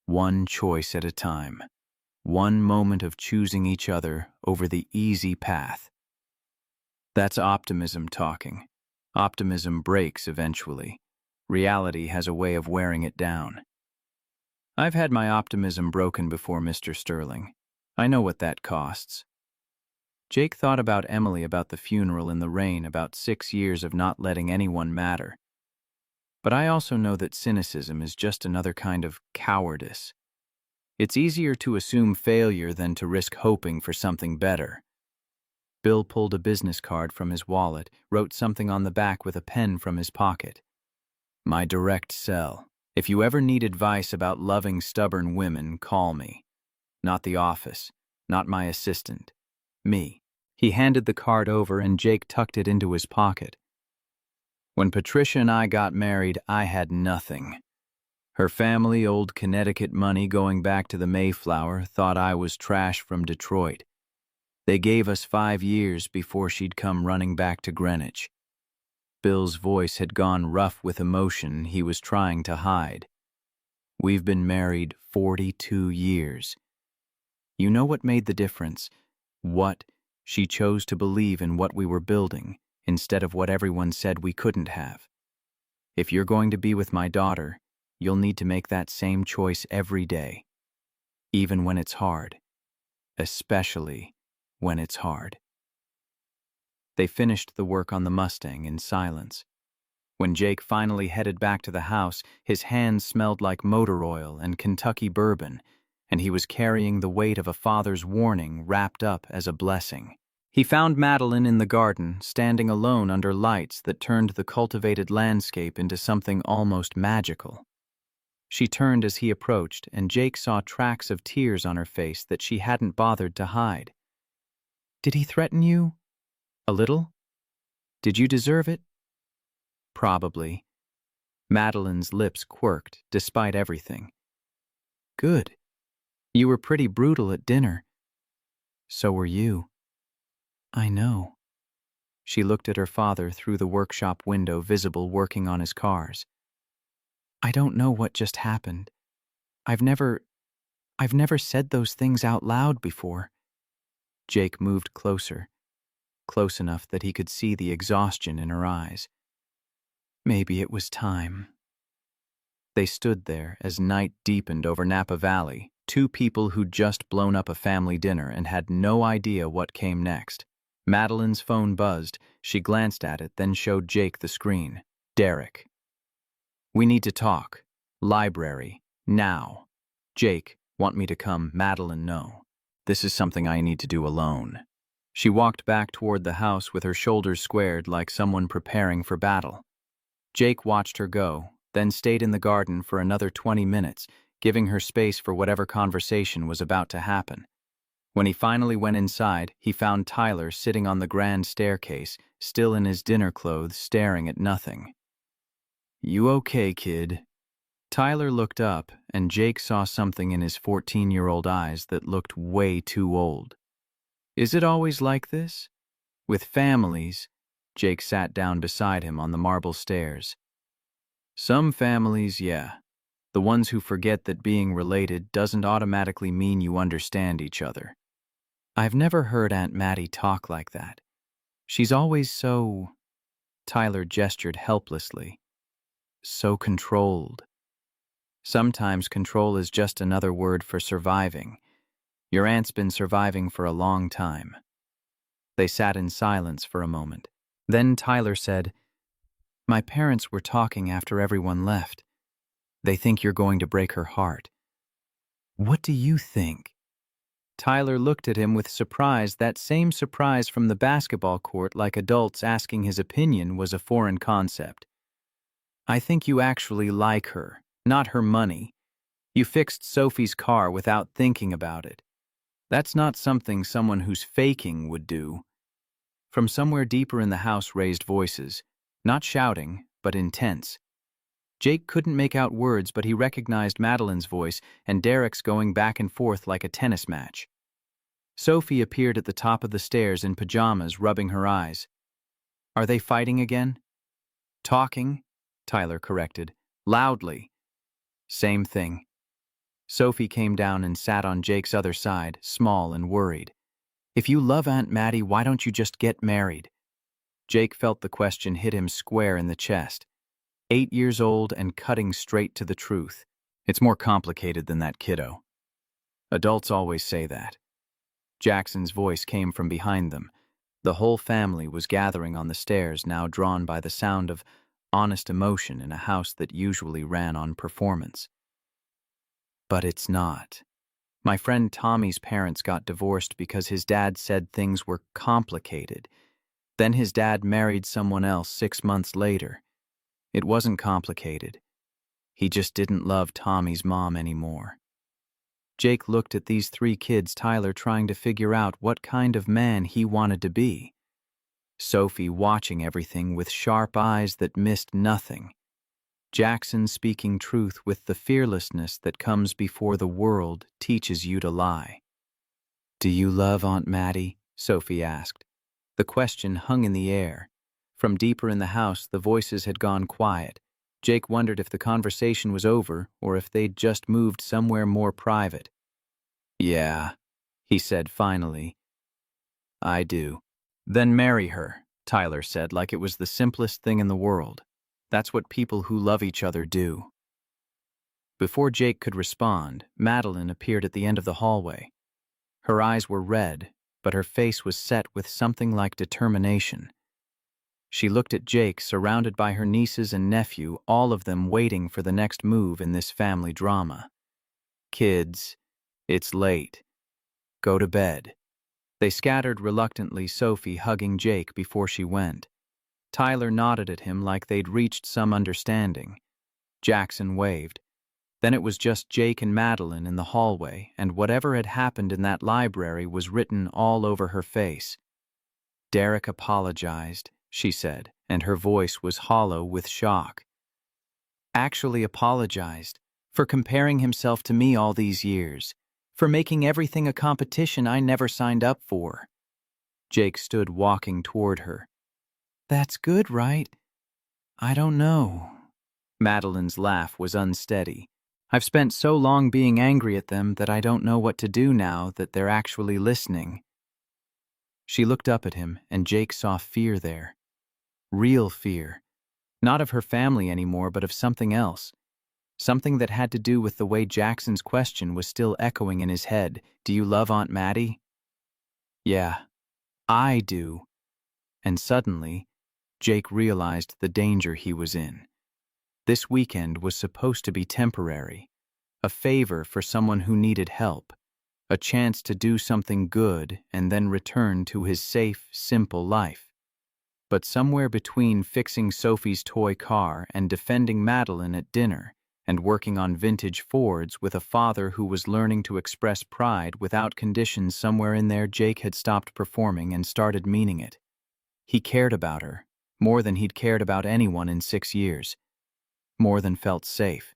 One choice at a time. One moment of choosing each other over the easy path. That's optimism talking. Optimism breaks eventually. Reality has a way of wearing it down. I've had my optimism broken before, Mr. Sterling. I know what that costs. Jake thought about Emily, about the funeral in the rain, about 6 years of not letting anyone matter. But I also know that cynicism is just another kind of cowardice. It's easier to assume failure than to risk hoping for something better. Bill pulled a business card from his wallet, wrote something on the back with a pen from his pocket. My direct cell. If you ever need advice about loving stubborn women, call me. Not the office, not my assistant. Me. He handed the card over and Jake tucked it into his pocket. When Patricia and I got married, I had nothing. Her family, old Connecticut money going back to the Mayflower, thought I was trash from Detroit. They gave us 5 years before she'd come running back to Greenwich. Bill's voice had gone rough with emotion he was trying to hide. We've been married 42 years. You know what made the difference? What? She chose to believe in what we were building, instead of what everyone said we couldn't have. If you're going to be with my daughter, you'll need to make that same choice every day. Even when it's hard. Especially when it's hard. They finished the work on the Mustang in silence. When Jake finally headed back to the house, his hands smelled like motor oil and Kentucky bourbon, and he was carrying the weight of a father's warning wrapped up as a blessing. He found Madeline in the garden, standing alone under lights that turned the cultivated landscape into something almost magical. She turned as he approached, and Jake saw tracks of tears on her face that she hadn't bothered to hide. Did he threaten you? A little? Did you deserve it? Probably. Madeline's lips quirked, despite everything. Good. You were pretty brutal at dinner. So were you. I know. She looked at her father through the workshop window visible working on his cars. I don't know what just happened. I've never said those things out loud before. Jake moved closer, close enough that he could see the exhaustion in her eyes. Maybe it was time. They stood there as night deepened over Napa Valley, two people who'd just blown up a family dinner and had no idea what came next. Madeline's phone buzzed. She glanced at it, then showed Jake the screen. Derek. We need to talk. Library. Now. Jake, want me to come? Madeline, no. This is something I need to do alone. She walked back toward the house with her shoulders squared like someone preparing for battle. Jake watched her go, then stayed in the garden for another 20 minutes, giving her space for whatever conversation was about to happen. When he finally went inside, he found Tyler sitting on the grand staircase, still in his dinner clothes, staring at nothing. You okay, kid? Tyler looked up, and Jake saw something in his 14-year-old eyes that looked way too old. Is it always like this? With families? Jake sat down beside him on the marble stairs. Some families, yeah. The ones who forget that being related doesn't automatically mean you understand each other. I've never heard Aunt Mattie talk like that. She's always so... Tyler gestured helplessly. So controlled. Sometimes control is just another word for surviving. Your aunt's been surviving for a long time. They sat in silence for a moment. Then Tyler said, My parents were talking after everyone left. They think you're going to break her heart. What do you think? Tyler looked at him with surprise, that same surprise from the basketball court, like adults asking his opinion was a foreign concept. I think you actually like her, not her money. You fixed Sophie's car without thinking about it. That's not something someone who's faking would do. From somewhere deeper in the house raised voices, not shouting, but intense. Jake couldn't make out words, but he recognized Madeline's voice and Derek's going back and forth like a tennis match. Sophie appeared at the top of the stairs in pajamas, rubbing her eyes. Are they fighting again? Talking, Tyler corrected, loudly. Same thing. Sophie came down and sat on Jake's other side, small and worried. If you love Aunt Maddie, why don't you just get married? Jake felt the question hit him square in the chest. 8 years old and cutting straight to the truth. It's more complicated than that, kiddo. Adults always say that. Jackson's voice came from behind them. The whole family was gathering on the stairs, now drawn by the sound of honest emotion in a house that usually ran on performance. But it's not. My friend Tommy's parents got divorced because his dad said things were complicated. Then his dad married someone else 6 months later. It wasn't complicated. He just didn't love Tommy's mom anymore. Jake looked at these 3 kids, Tyler trying to figure out what kind of man he wanted to be. Sophie watching everything with sharp eyes that missed nothing. Jackson speaking truth with the fearlessness that comes before the world teaches you to lie. Do you love Aunt Maddie? Sophie asked. The question hung in the air. From deeper in the house, the voices had gone quiet. Jake wondered if the conversation was over or if they'd just moved somewhere more private. Yeah, he said finally. I do. Then marry her, Tyler said, like it was the simplest thing in the world. That's what people who love each other do. Before Jake could respond, Madeline appeared at the end of the hallway. Her eyes were red, but her face was set with something like determination. She looked at Jake, surrounded by her nieces and nephew, all of them waiting for the next move in this family drama. Kids, it's late. Go to bed. They scattered reluctantly, Sophie hugging Jake before she went. Tyler nodded at him like they'd reached some understanding. Jackson waved. Then it was just Jake and Madeline in the hallway, and whatever had happened in that library was written all over her face. Derek apologized, she said, and her voice was hollow with shock. Actually apologized for comparing himself to me all these years, for making everything a competition I never signed up for. Jake stood walking toward her. That's good, right? I don't know. Madeline's laugh was unsteady. I've spent so long being angry at them that I don't know what to do now that they're actually listening. She looked up at him, and Jake saw fear there. Real fear. Not of her family anymore, but of something else. Something that had to do with the way Jackson's question was still echoing in his head. Do you love Aunt Maddie? Yeah, I do. And suddenly, Jake realized the danger he was in. This weekend was supposed to be temporary, a favor for someone who needed help, a chance to do something good and then return to his safe, simple life. But somewhere between fixing Sophie's toy car and defending Madeline at dinner and working on vintage Fords with a father who was learning to express pride without conditions, somewhere in there Jake had stopped performing and started meaning it. He cared about her, more than he'd cared about anyone in 6 years. More than felt safe.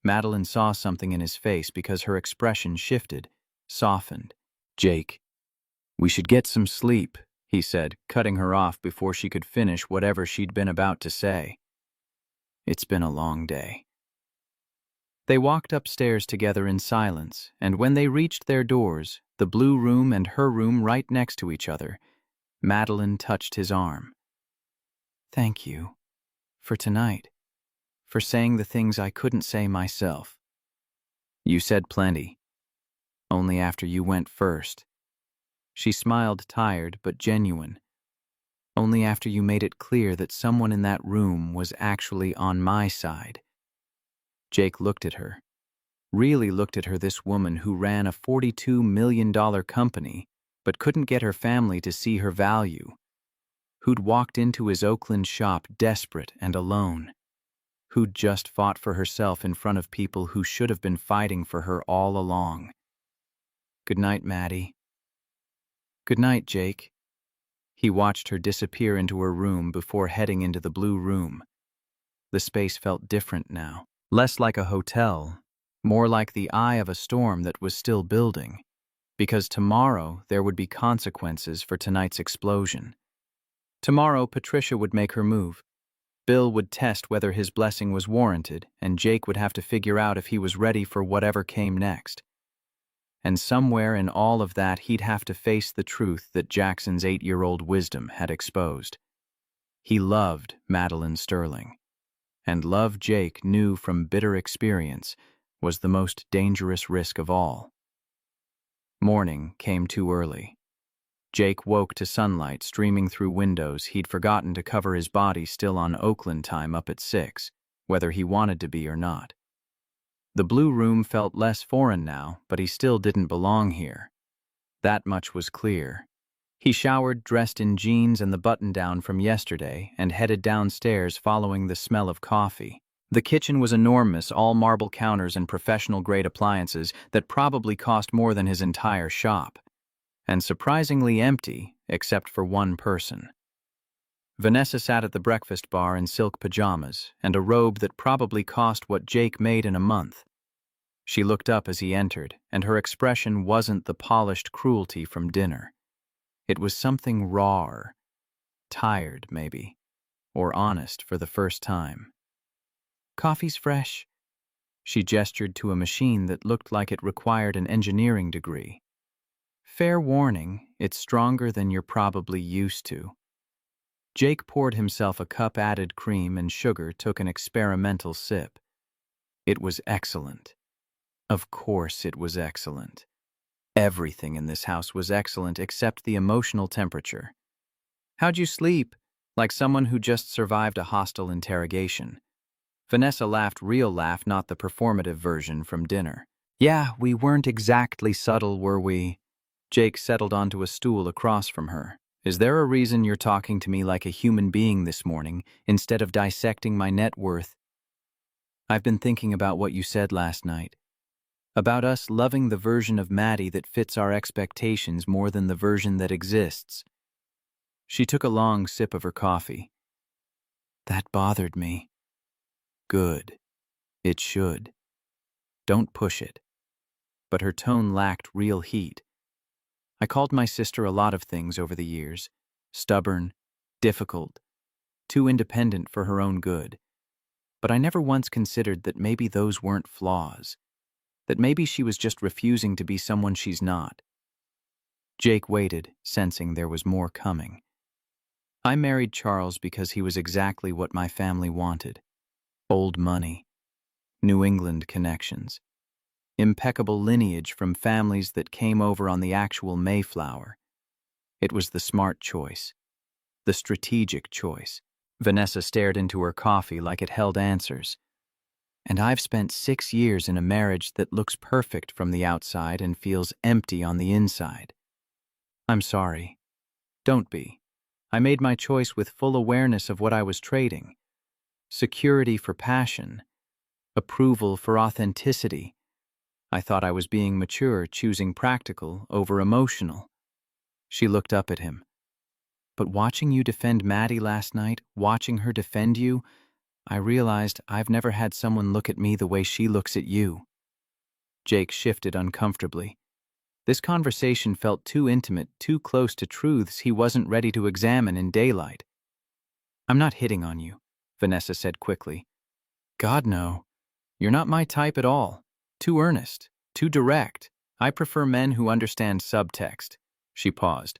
Madeline saw something in his face because her expression shifted, softened. Jake, we should get some sleep, he said, cutting her off before she could finish whatever she'd been about to say. It's been a long day. They walked upstairs together in silence, and when they reached their doors, the blue room and her room right next to each other, Madeline touched his arm. Thank you. For tonight. For saying the things I couldn't say myself. You said plenty. Only after you went first. She smiled, tired but genuine. Only after you made it clear that someone in that room was actually on my side. Jake looked at her. Really looked at her, this woman who ran a $42 million company but couldn't get her family to see her value, who'd walked into his Oakland shop desperate and alone, who'd just fought for herself in front of people who should have been fighting for her all along. "Good night, Maddie." "Good night, Jake." He watched her disappear into her room before heading into the blue room. The space felt different now, less like a hotel, more like the eye of a storm that was still building, because tomorrow there would be consequences for tonight's explosion. Tomorrow Patricia would make her move. Bill would test whether his blessing was warranted, and Jake would have to figure out if he was ready for whatever came next. And somewhere in all of that, he'd have to face the truth that Jackson's 8-year-old wisdom had exposed. He loved Madeline Sterling, and love, Jake knew from bitter experience, was the most dangerous risk of all. Morning came too early. Jake woke to sunlight streaming through windows. He'd forgotten to cover his body, still on Oakland time up at 6, whether he wanted to be or not. The blue room felt less foreign now, but he still didn't belong here. That much was clear. He showered, dressed in jeans and the button-down from yesterday, and headed downstairs following the smell of coffee. The kitchen was enormous, all marble counters and professional-grade appliances that probably cost more than his entire shop, and surprisingly empty, except for one person. Vanessa sat at the breakfast bar in silk pajamas and a robe that probably cost what Jake made in a month. She looked up as he entered, and her expression wasn't the polished cruelty from dinner. It was something raw, tired maybe, or honest for the first time. "Coffee's fresh." She gestured to a machine that looked like it required an engineering degree. "Fair warning, it's stronger than you're probably used to." Jake poured himself a cup, added cream and sugar, took an experimental sip. It was excellent. Of course it was excellent. Everything in this house was excellent except the emotional temperature. "How'd you sleep?" Like someone who just survived a hostile interrogation. Vanessa laughed, real laugh, not the performative version from dinner. "Yeah, we weren't exactly subtle, were we?" Jake settled onto a stool across from her. "Is there a reason you're talking to me like a human being this morning, instead of dissecting my net worth?" "I've been thinking about what you said last night. About us loving the version of Maddie that fits our expectations more than the version that exists." She took a long sip of her coffee. "That bothered me." "Good. It should. Don't push it." But her tone lacked real heat. "I called my sister a lot of things over the years. Stubborn, difficult, too independent for her own good. But I never once considered that maybe those weren't flaws. That maybe she was just refusing to be someone she's not." Jake waited, sensing there was more coming. "I married Charles because he was exactly what my family wanted. Old money, New England connections, impeccable lineage from families that came over on the actual Mayflower. It was the smart choice, the strategic choice." Vanessa stared into her coffee like it held answers. "And I've spent 6 years in a marriage that looks perfect from the outside and feels empty on the inside." "I'm sorry. Don't be. I made my choice with full awareness of what I was trading. Security for passion. Approval for authenticity. I thought I was being mature, choosing practical over emotional." She looked up at him. "But watching you defend Maddie last night, watching her defend you, I realized I've never had someone look at me the way she looks at you." Jake shifted uncomfortably. This conversation felt too intimate, too close to truths he wasn't ready to examine in daylight. "I'm not hitting on you," Vanessa said quickly. "God, no. You're not my type at all. Too earnest, too direct. I prefer men who understand subtext." She paused.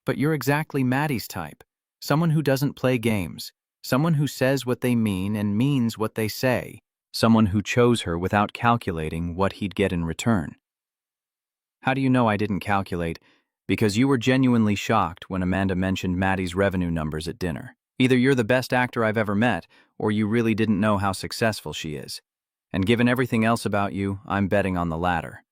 "But you're exactly Maddie's type. Someone who doesn't play games. Someone who says what they mean and means what they say. Someone who chose her without calculating what he'd get in return." "How do you know I didn't calculate?" "Because you were genuinely shocked when Amanda mentioned Maddie's revenue numbers at dinner. Either you're the best actor I've ever met, or you really didn't know how successful she is." And given everything else about you, I'm betting on the latter.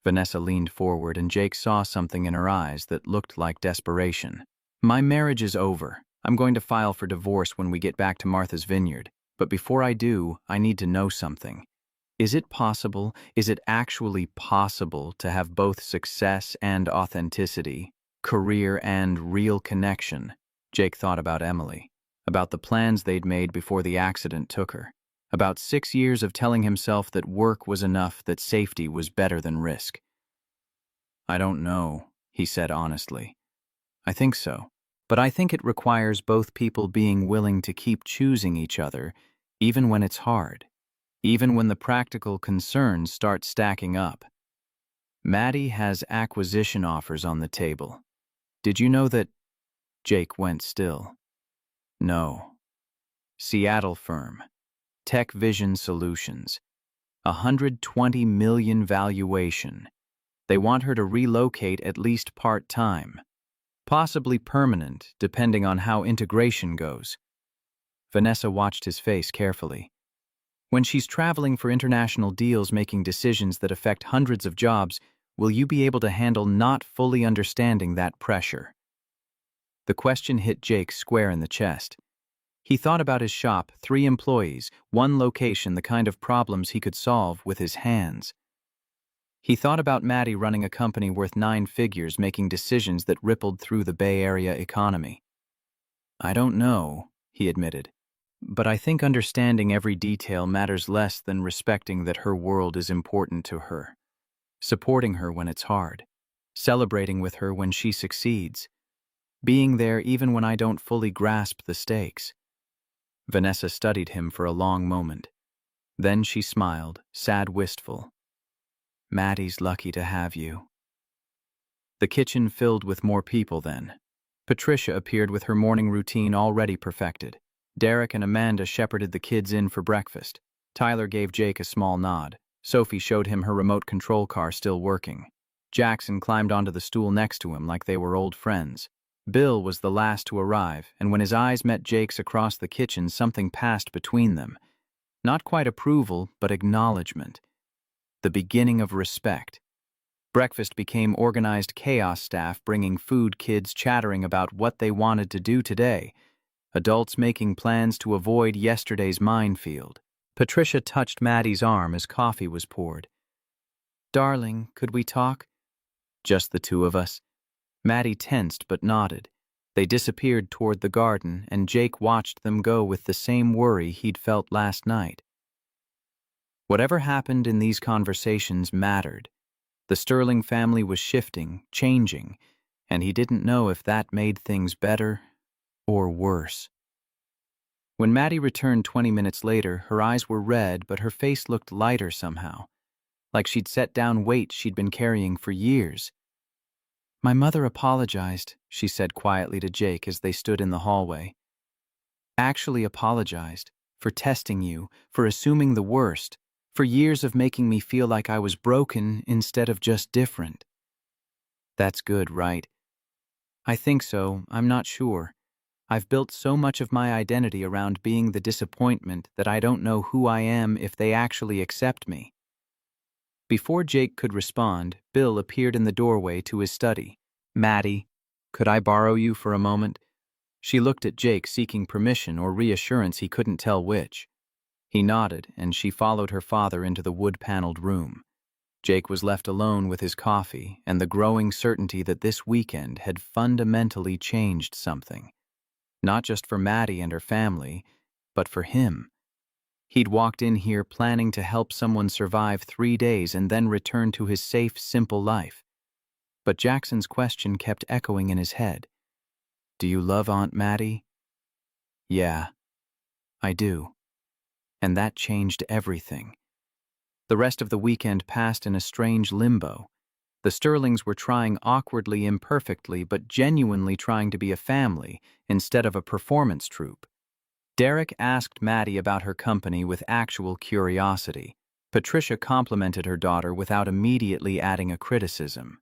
Vanessa leaned forward and Jake saw something in her eyes that looked like desperation. My marriage is over. I'm going to file for divorce when we get back to Martha's Vineyard. But before I do, I need to know something. Is it actually possible to have both success and authenticity, career and real connection? Jake thought about Emily, about the plans they'd made before the accident took her, about 6 years of telling himself that work was enough, that safety was better than risk. I don't know, he said honestly. I think so. But I think it requires both people being willing to keep choosing each other, even when it's hard, even when the practical concerns start stacking up. Maddie has acquisition offers on the table. Did you know that? Jake went still. No. Seattle firm. Tech Vision Solutions. $120 million valuation. They want her to relocate at least part-time. Possibly permanent, depending on how integration goes. Vanessa watched his face carefully. When she's traveling for international deals, making decisions that affect hundreds of jobs, will you be able to handle not fully understanding that pressure? The question hit Jake square in the chest. He thought about his shop, 3 employees, 1 location, the kind of problems he could solve with his hands. He thought about Maddie running a company worth 9 figures, making decisions that rippled through the Bay Area economy. I don't know, he admitted, but I think understanding every detail matters less than respecting that her world is important to her, supporting her when it's hard, celebrating with her when she succeeds, being there even when I don't fully grasp the stakes. Vanessa studied him for a long moment. Then she smiled, sad, wistful. Maddie's lucky to have you. The kitchen filled with more people then. Patricia appeared with her morning routine already perfected. Derek and Amanda shepherded the kids in for breakfast. Tyler gave Jake a small nod. Sophie showed him her remote control car still working. Jackson climbed onto the stool next to him like they were old friends. Bill was the last to arrive, and when his eyes met Jake's across the kitchen, something passed between them. Not quite approval, but acknowledgement. The beginning of respect. Breakfast became organized chaos, staff bringing food, kids chattering about what they wanted to do today, adults making plans to avoid yesterday's minefield. Patricia touched Maddie's arm as coffee was poured. Darling, could we talk? Just the 2 of us. Maddie tensed but nodded. They disappeared toward the garden, and Jake watched them go with the same worry he'd felt last night. Whatever happened in these conversations mattered. The Sterling family was shifting, changing, and he didn't know if that made things better or worse. When Maddie returned 20 minutes later, her eyes were red, but her face looked lighter somehow, like she'd set down weight she'd been carrying for years. My mother apologized, she said quietly to Jake as they stood in the hallway. Actually apologized for testing you, for assuming the worst, for years of making me feel like I was broken instead of just different. That's good, right? I think so, I'm not sure. I've built so much of my identity around being the disappointment that I don't know who I am if they actually accept me. Before Jake could respond, Bill appeared in the doorway to his study. Maddie, could I borrow you for a moment? She looked at Jake, seeking permission or reassurance, he couldn't tell which. He nodded, and she followed her father into the wood-paneled room. Jake was left alone with his coffee and the growing certainty that this weekend had fundamentally changed something. Not just for Maddie and her family, but for him. He'd walked in here planning to help someone survive 3 days and then return to his safe, simple life. But Jackson's question kept echoing in his head. Do you love Aunt Maddie? Yeah, I do. And that changed everything. The rest of the weekend passed in a strange limbo. The Sterlings were trying awkwardly, imperfectly, but genuinely trying to be a family instead of a performance troupe. Derek asked Maddie about her company with actual curiosity. Patricia complimented her daughter without immediately adding a criticism.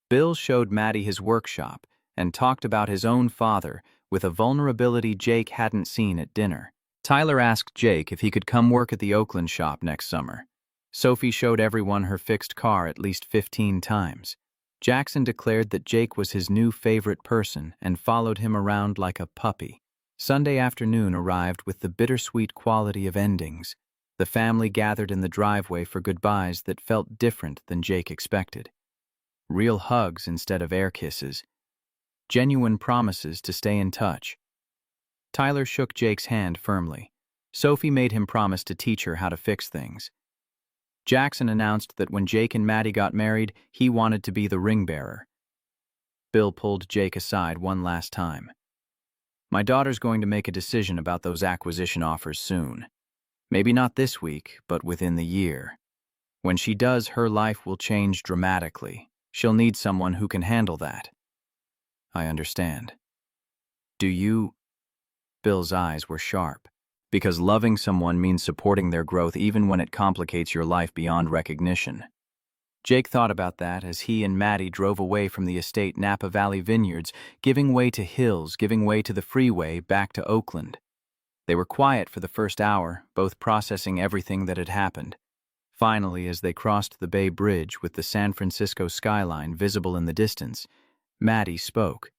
Bill showed Maddie his workshop and talked about his own father with a vulnerability Jake hadn't seen at dinner. Tyler asked Jake if he could come work at the Oakland shop next summer. Sophie showed everyone her fixed car at least 15 times. Jackson declared that Jake was his new favorite person and followed him around like a puppy. Sunday afternoon arrived with the bittersweet quality of endings. The family gathered in the driveway for goodbyes that felt different than Jake expected. Real hugs instead of air kisses. Genuine promises to stay in touch. Tyler shook Jake's hand firmly. Sophie made him promise to teach her how to fix things. Jackson announced that when Jake and Maddie got married, he wanted to be the ring bearer. Bill pulled Jake aside one last time. My daughter's going to make a decision about those acquisition offers soon. Maybe not this week, but within the year. When she does, her life will change dramatically. She'll need someone who can handle that. I understand. Do you? Bill's eyes were sharp. Because loving someone means supporting their growth even when it complicates your life beyond recognition. Jake thought about that as he and Maddie drove away from the estate Napa Valley Vineyards, giving way to hills, giving way to the freeway, back to Oakland. They were quiet for the first hour, both processing everything that had happened. Finally, as they crossed the Bay Bridge with the San Francisco skyline visible in the distance, Maddie spoke.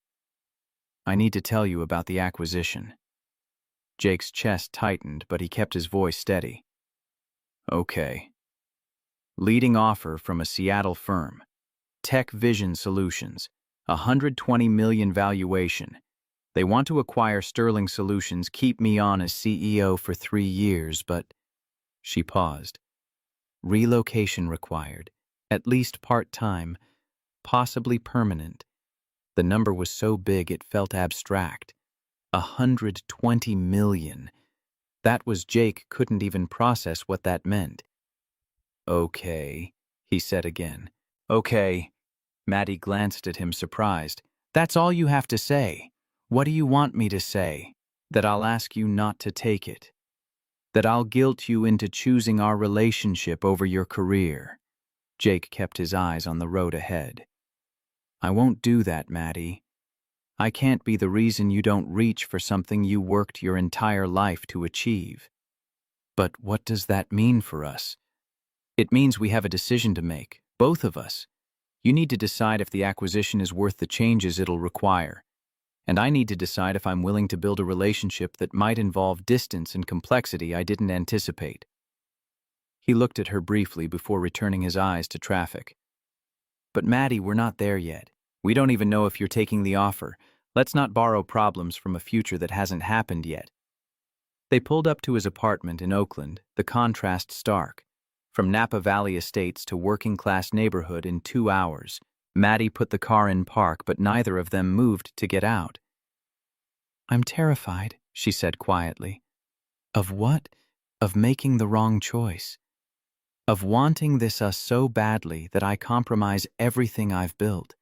I need to tell you about the acquisition. Jake's chest tightened, but he kept his voice steady. Okay. Leading offer from a Seattle firm. Tech Vision Solutions. $120 million valuation. They want to acquire Sterling Solutions, keep me on as CEO for 3 years, but... She paused. Relocation required. At least part-time. Possibly permanent. The number was so big it felt abstract. $120 million. That was Jake couldn't even process what that meant. Okay, he said again. Okay. Maddie glanced at him surprised. That's all you have to say. What do you want me to say? That I'll ask you not to take it. That I'll guilt you into choosing our relationship over your career. Jake kept his eyes on the road ahead. I won't do that, Maddie. I can't be the reason you don't reach for something you worked your entire life to achieve. But what does that mean for us? It means we have a decision to make, both of us. You need to decide if the acquisition is worth the changes it'll require. And I need to decide if I'm willing to build a relationship that might involve distance and complexity I didn't anticipate. He looked at her briefly before returning his eyes to traffic. But Maddie, we're not there yet. We don't even know if you're taking the offer. Let's not borrow problems from a future that hasn't happened yet. They pulled up to his apartment in Oakland, the contrast stark. From Napa Valley estates to working-class neighborhood in 2 hours. Maddie put the car in park, but neither of them moved to get out. I'm terrified, she said quietly. Of what? Of making the wrong choice. Of wanting this us so badly that I compromise everything I've built.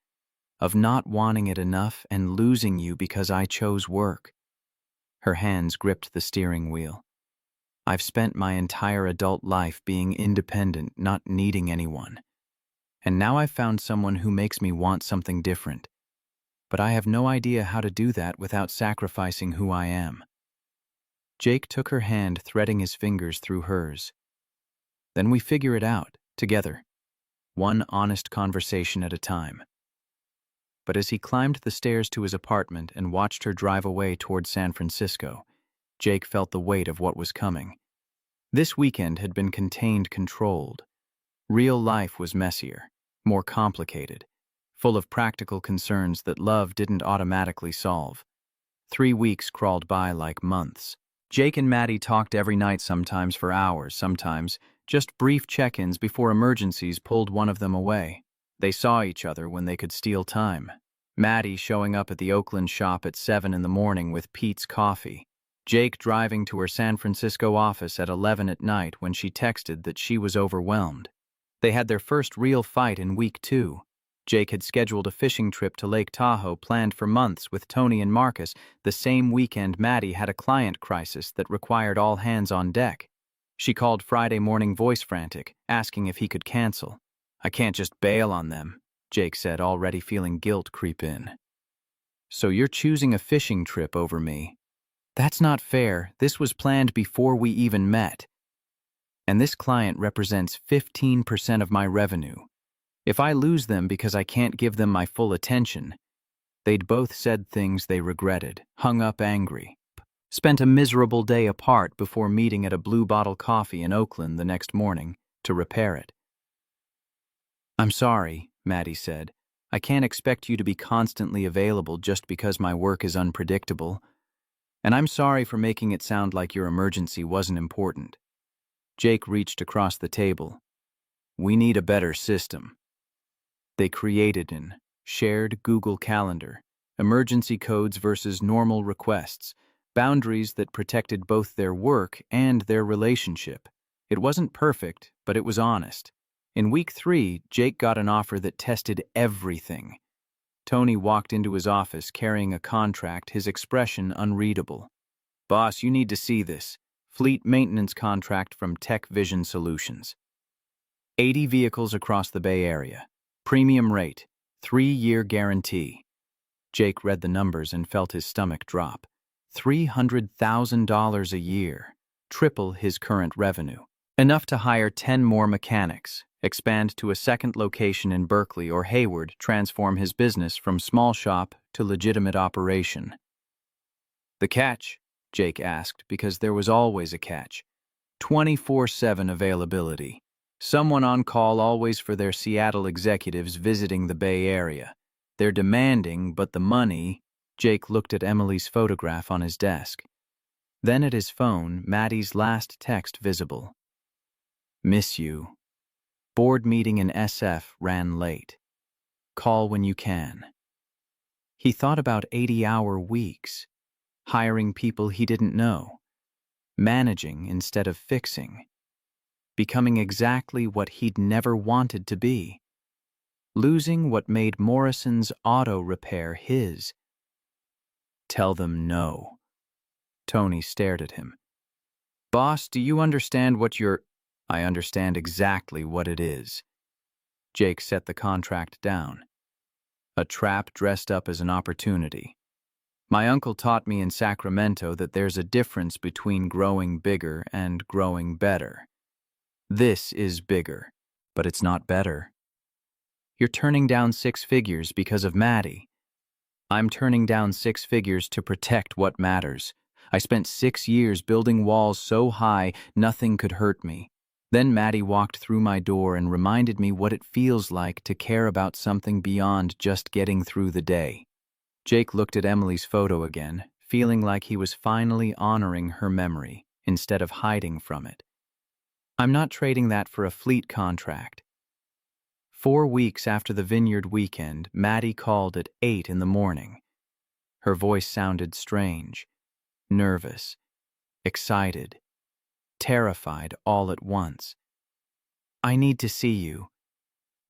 Of not wanting it enough and losing you because I chose work. Her hands gripped the steering wheel. I've spent my entire adult life being independent, not needing anyone. And now I've found someone who makes me want something different. But I have no idea how to do that without sacrificing who I am. Jake took her hand, threading his fingers through hers. Then we figure it out, together. One honest conversation at a time. But as he climbed the stairs to his apartment and watched her drive away toward San Francisco, Jake felt the weight of what was coming. This weekend had been contained, controlled. Real life was messier, more complicated, full of practical concerns that love didn't automatically solve. 3 weeks crawled by like months. Jake and Maddie talked every night, sometimes for hours, sometimes just brief check-ins before emergencies pulled one of them away. They saw each other when they could steal time. Maddie showing up at the Oakland shop at 7 in the morning with Pete's coffee. Jake driving to her San Francisco office at 11 at night when she texted that she was overwhelmed. They had their first real fight in week 2. Jake had scheduled a fishing trip to Lake Tahoe planned for months with Tony and Marcus. The same weekend, Maddie had a client crisis that required all hands on deck. She called Friday morning voice frantic, asking if he could cancel. I can't just bail on them, Jake said, already feeling guilt creep in. So you're choosing a fishing trip over me? That's not fair. This was planned before we even met. And this client represents 15% of my revenue. If I lose them because I can't give them my full attention, they'd both said things they regretted, hung up angry, spent a miserable day apart before meeting at a Blue Bottle Coffee in Oakland the next morning to repair it. I'm sorry, Maddie said. I can't expect you to be constantly available just because my work is unpredictable. And I'm sorry for making it sound like your emergency wasn't important. Jake reached across the table. We need a better system. They created an shared Google Calendar, emergency codes versus normal requests, boundaries that protected both their work and their relationship. It wasn't perfect, but it was honest. In week 3, Jake got an offer that tested everything. Tony walked into his office carrying a contract, his expression unreadable. Boss, you need to see this. Fleet maintenance contract from Tech Vision Solutions. 80 vehicles across the Bay Area. Premium rate. 3-year guarantee. Jake read the numbers and felt his stomach drop. $300,000 a year. Triple his current revenue. Enough to hire 10 more mechanics, expand to a second location in Berkeley or Hayward, transform his business from small shop to legitimate operation. The catch? Jake asked, because there was always a catch. 24/7 availability. Someone on call always for their Seattle executives visiting the Bay Area. They're demanding, but the money... Jake looked at Emily's photograph on his desk. Then at his phone, Maddie's last text visible. Miss you. Board meeting in SF ran late. Call when you can. He thought about 80-hour weeks, hiring people he didn't know, managing instead of fixing, becoming exactly what he'd never wanted to be, losing what made Morrison's auto repair his. Tell them no. Tony stared at him. Boss, do you understand what you're... I understand exactly what it is. Jake set the contract down. A trap dressed up as an opportunity. My uncle taught me in Sacramento that there's a difference between growing bigger and growing better. This is bigger, but it's not better. You're turning down 6 figures because of Maddie. I'm turning down 6 figures to protect what matters. I spent 6 years building walls so high nothing could hurt me. Then Maddie walked through my door and reminded me what it feels like to care about something beyond just getting through the day. Jake looked at Emily's photo again, feeling like he was finally honoring her memory instead of hiding from it. I'm not trading that for a fleet contract. 4 weeks after the vineyard weekend, Maddie called at 8 in the morning. Her voice sounded strange, nervous, excited, terrified all at once. I need to see you.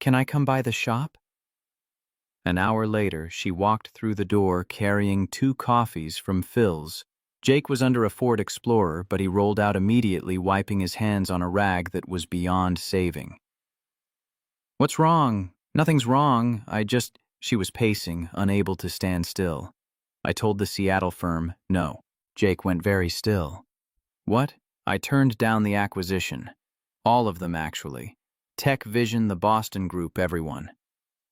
Can I come by the shop? An hour later, she walked through the door carrying 2 coffees from Phil's. Jake was under a Ford Explorer, but he rolled out immediately, wiping his hands on a rag that was beyond saving. What's wrong? Nothing's wrong. She was pacing, unable to stand still. I told the Seattle firm, no. Jake went very still. What? I turned down the acquisition. All of them, actually. Tech Vision, the Boston Group, everyone.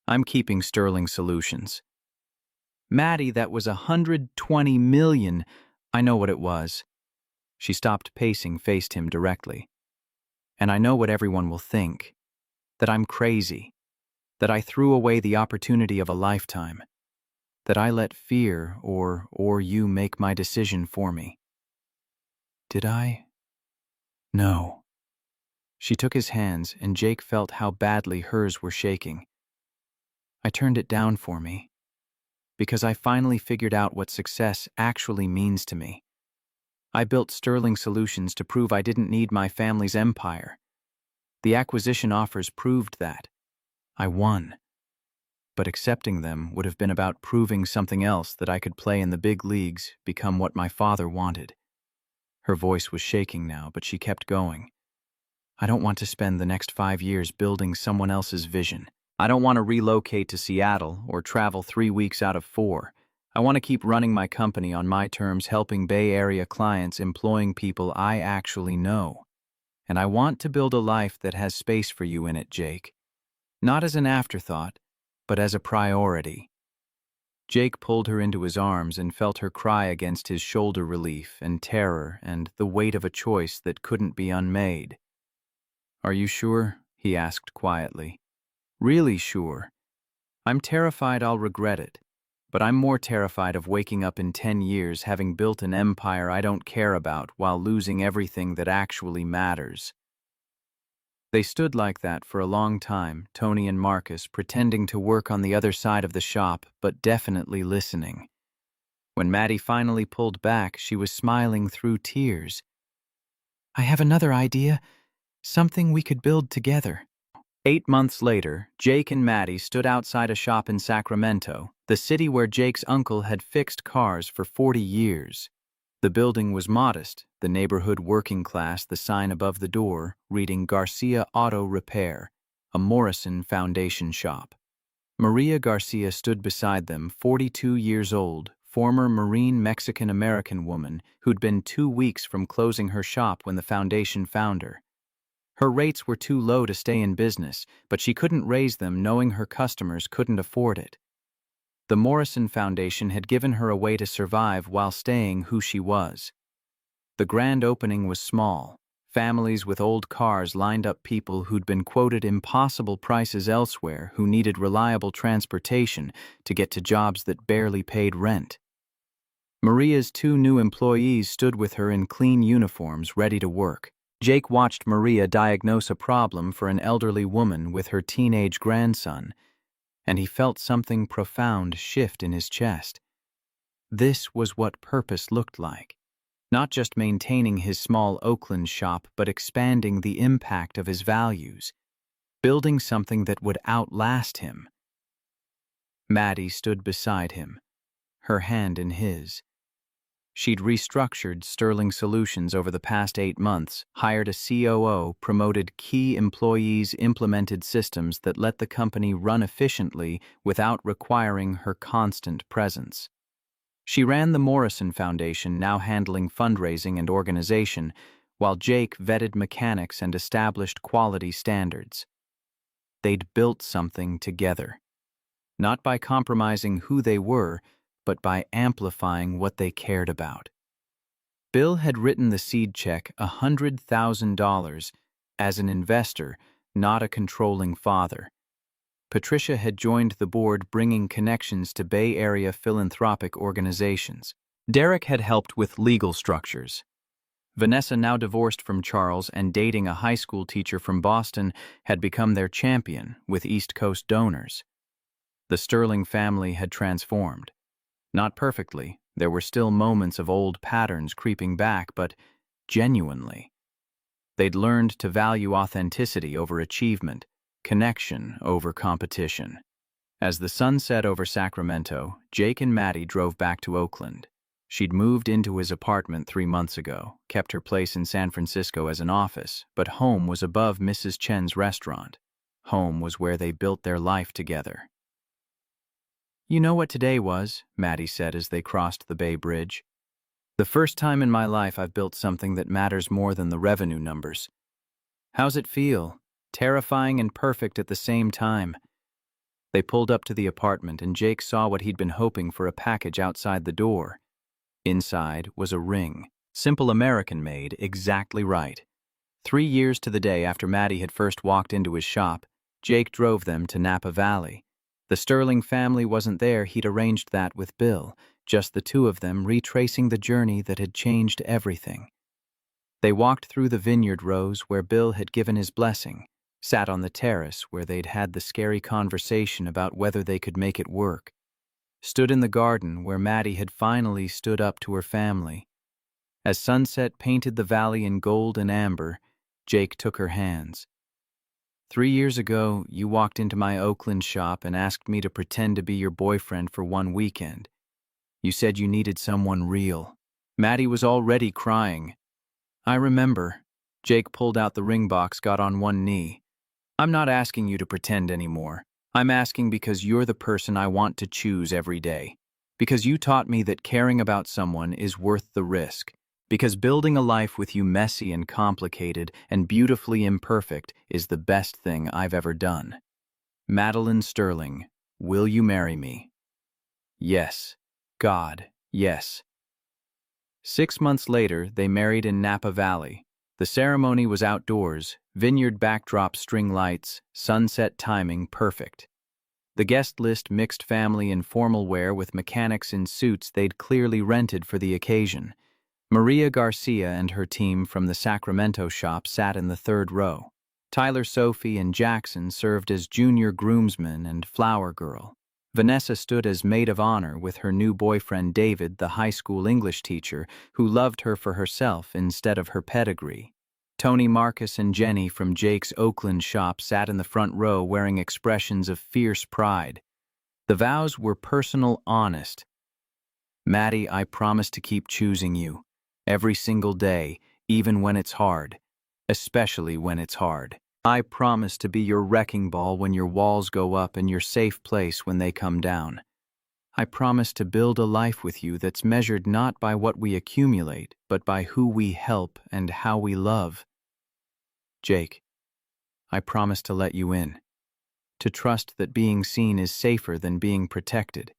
I'm keeping Sterling Solutions. Maddie, that was $120 million. I know what it was. She stopped pacing, faced him directly. And I know what everyone will think. That I'm crazy. That I threw away the opportunity of a lifetime. That I let fear or you make my decision for me. Did I? No. She took his hands, and Jake felt how badly hers were shaking. I turned it down for me, because I finally figured out what success actually means to me. I built Sterling Solutions to prove I didn't need my family's empire. The acquisition offers proved that. I won. But accepting them would have been about proving something else, that I could play in the big leagues, become what my father wanted. Her voice was shaking now, but she kept going. I don't want to spend the next 5 years building someone else's vision. I don't want to relocate to Seattle or travel 3 weeks out of 4. I want to keep running my company on my terms, helping Bay Area clients, employing people I actually know. And I want to build a life that has space for you in it, Jake. Not as an afterthought, but as a priority." Jake pulled her into his arms and felt her cry against his shoulder, relief and terror and the weight of a choice that couldn't be unmade. "Are you sure?" he asked quietly. "Really sure? I'm terrified I'll regret it, but I'm more terrified of waking up in 10 years having built an empire I don't care about while losing everything that actually matters." They stood like that for a long time, Tony and Marcus, pretending to work on the other side of the shop, but definitely listening. When Maddie finally pulled back, she was smiling through tears. "I have another idea, something we could build together." 8 months later, Jake and Maddie stood outside a shop in Sacramento, the city where Jake's uncle had fixed cars for 40 years. The building was modest, the neighborhood working class, the sign above the door, reading Garcia Auto Repair, a Morrison Foundation shop. Maria Garcia stood beside them, 42 years old, former Marine Mexican-American woman who'd been 2 weeks from closing her shop when the foundation found her. Her rates were too low to stay in business, but she couldn't raise them knowing her customers couldn't afford it. The Morrison Foundation had given her a way to survive while staying who she was. The grand opening was small. Families with old cars lined up, people who'd been quoted impossible prices elsewhere, who needed reliable transportation to get to jobs that barely paid rent. Maria's 2 new employees stood with her in clean uniforms, ready to work. Jake watched Maria diagnose a problem for an elderly woman with her teenage grandson, and he felt something profound shift in his chest. This was what purpose looked like. Not just maintaining his small Oakland shop, but expanding the impact of his values, building something that would outlast him. Maddie stood beside him, her hand in his. She'd restructured Sterling Solutions over the past 8 months, hired a COO, promoted key employees, implemented systems that let the company run efficiently without requiring her constant presence. She ran the Morrison Foundation, now handling fundraising and organization, while Jake vetted mechanics and established quality standards. They'd built something together, not by compromising who they were, but by amplifying what they cared about. Bill had written the seed check, $100,000, as an investor, not a controlling father. Patricia had joined the board, bringing connections to Bay Area philanthropic organizations. Derek had helped with legal structures. Vanessa, now divorced from Charles and dating a high school teacher from Boston, had become their champion with East Coast donors. The Sterling family had transformed. Not perfectly, there were still moments of old patterns creeping back, but genuinely. They'd learned to value authenticity over achievement, connection over competition. As the sun set over Sacramento, Jake and Maddie drove back to Oakland. She'd moved into his apartment 3 months ago, kept her place in San Francisco as an office, but home was above Mrs. Chen's restaurant. Home was where they built their life together. "You know what today was?" Maddie said as they crossed the Bay Bridge. "The first time in my life I've built something that matters more than the revenue numbers. How's it feel? Terrifying and perfect at the same time." They pulled up to the apartment, and Jake saw what he'd been hoping for, a package outside the door. Inside was a ring, simple American-made, exactly right. 3 years to the day after Maddie had first walked into his shop, Jake drove them to Napa Valley. The Sterling family wasn't there. He'd arranged that with Bill, just the 2 of them retracing the journey that had changed everything. They walked through the vineyard rows where Bill had given his blessing, sat on the terrace where they'd had the scary conversation about whether they could make it work, stood in the garden where Maddie had finally stood up to her family. As sunset painted the valley in gold and amber, Jake took her hands. "3 years ago, you walked into my Oakland shop and asked me to pretend to be your boyfriend for 1 weekend. You said you needed someone real." Maddie was already crying. "I remember." Jake pulled out the ring box, got on one knee. "I'm not asking you to pretend anymore. I'm asking because you're the person I want to choose every day. Because you taught me that caring about someone is worth the risk. Because building a life with you messy and complicated and beautifully imperfect is the best thing I've ever done. Madeline Sterling, will you marry me? Yes. God, yes. 6 months later, they married in Napa Valley. The ceremony was outdoors, vineyard backdrop string lights, sunset timing perfect. The guest list mixed family in formal wear with mechanics in suits they'd clearly rented for the occasion. Maria Garcia and her team from the Sacramento shop sat in the third row. Tyler, Sophie, and Jackson served as junior groomsmen and flower girl. Vanessa stood as maid of honor with her new boyfriend David, the high school English teacher, who loved her for herself instead of her pedigree. Tony, Marcus, and Jenny from Jake's Oakland shop sat in the front row wearing expressions of fierce pride. The vows were personal, honest. Maddie, I promise to keep choosing you. Every single day, even when it's hard. Especially when it's hard. I promise to be your wrecking ball when your walls go up and your safe place when they come down. I promise to build a life with you that's measured not by what we accumulate, but by who we help and how we love. Jake, I promise to let you in. To trust that being seen is safer than being protected.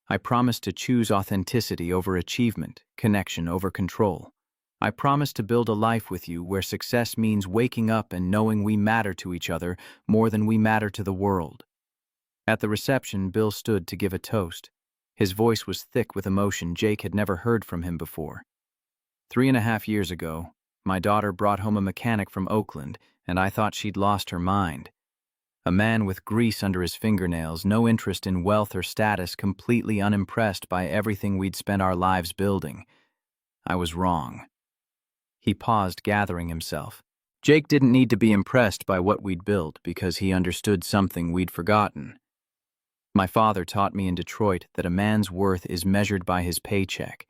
I promise to choose authenticity over achievement, connection over control. I promise to build a life with you where success means waking up and knowing we matter to each other more than we matter to the world. At the reception, Bill stood to give a toast. His voice was thick with emotion Jake had never heard from him before. 3.5 years ago, my daughter brought home a mechanic from Oakland, and I thought she'd lost her mind. A man with grease under his fingernails, no interest in wealth or status, completely unimpressed by everything we'd spent our lives building. I was wrong. He paused, gathering himself. Jake didn't need to be impressed by what we'd built because he understood something we'd forgotten. My father taught me in Detroit that a man's worth is measured by his paycheck.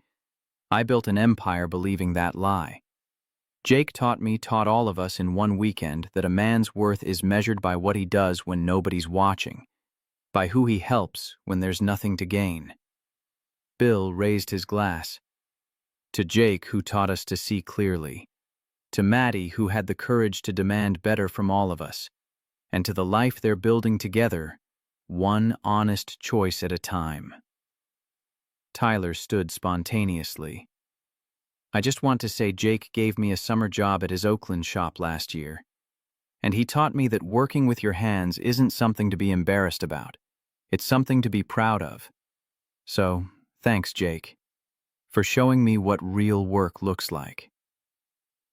I built an empire believing that lie. Jake taught all of us in one weekend that a man's worth is measured by what he does when nobody's watching, by who he helps when there's nothing to gain. Bill raised his glass. To Jake, who taught us to see clearly. To Maddie, who had the courage to demand better from all of us. And to the life they're building together, one honest choice at a time. Tyler stood spontaneously. I just want to say Jake gave me a summer job at his Oakland shop last year. And he taught me that working with your hands isn't something to be embarrassed about. It's something to be proud of. So, thanks, Jake, for showing me what real work looks like.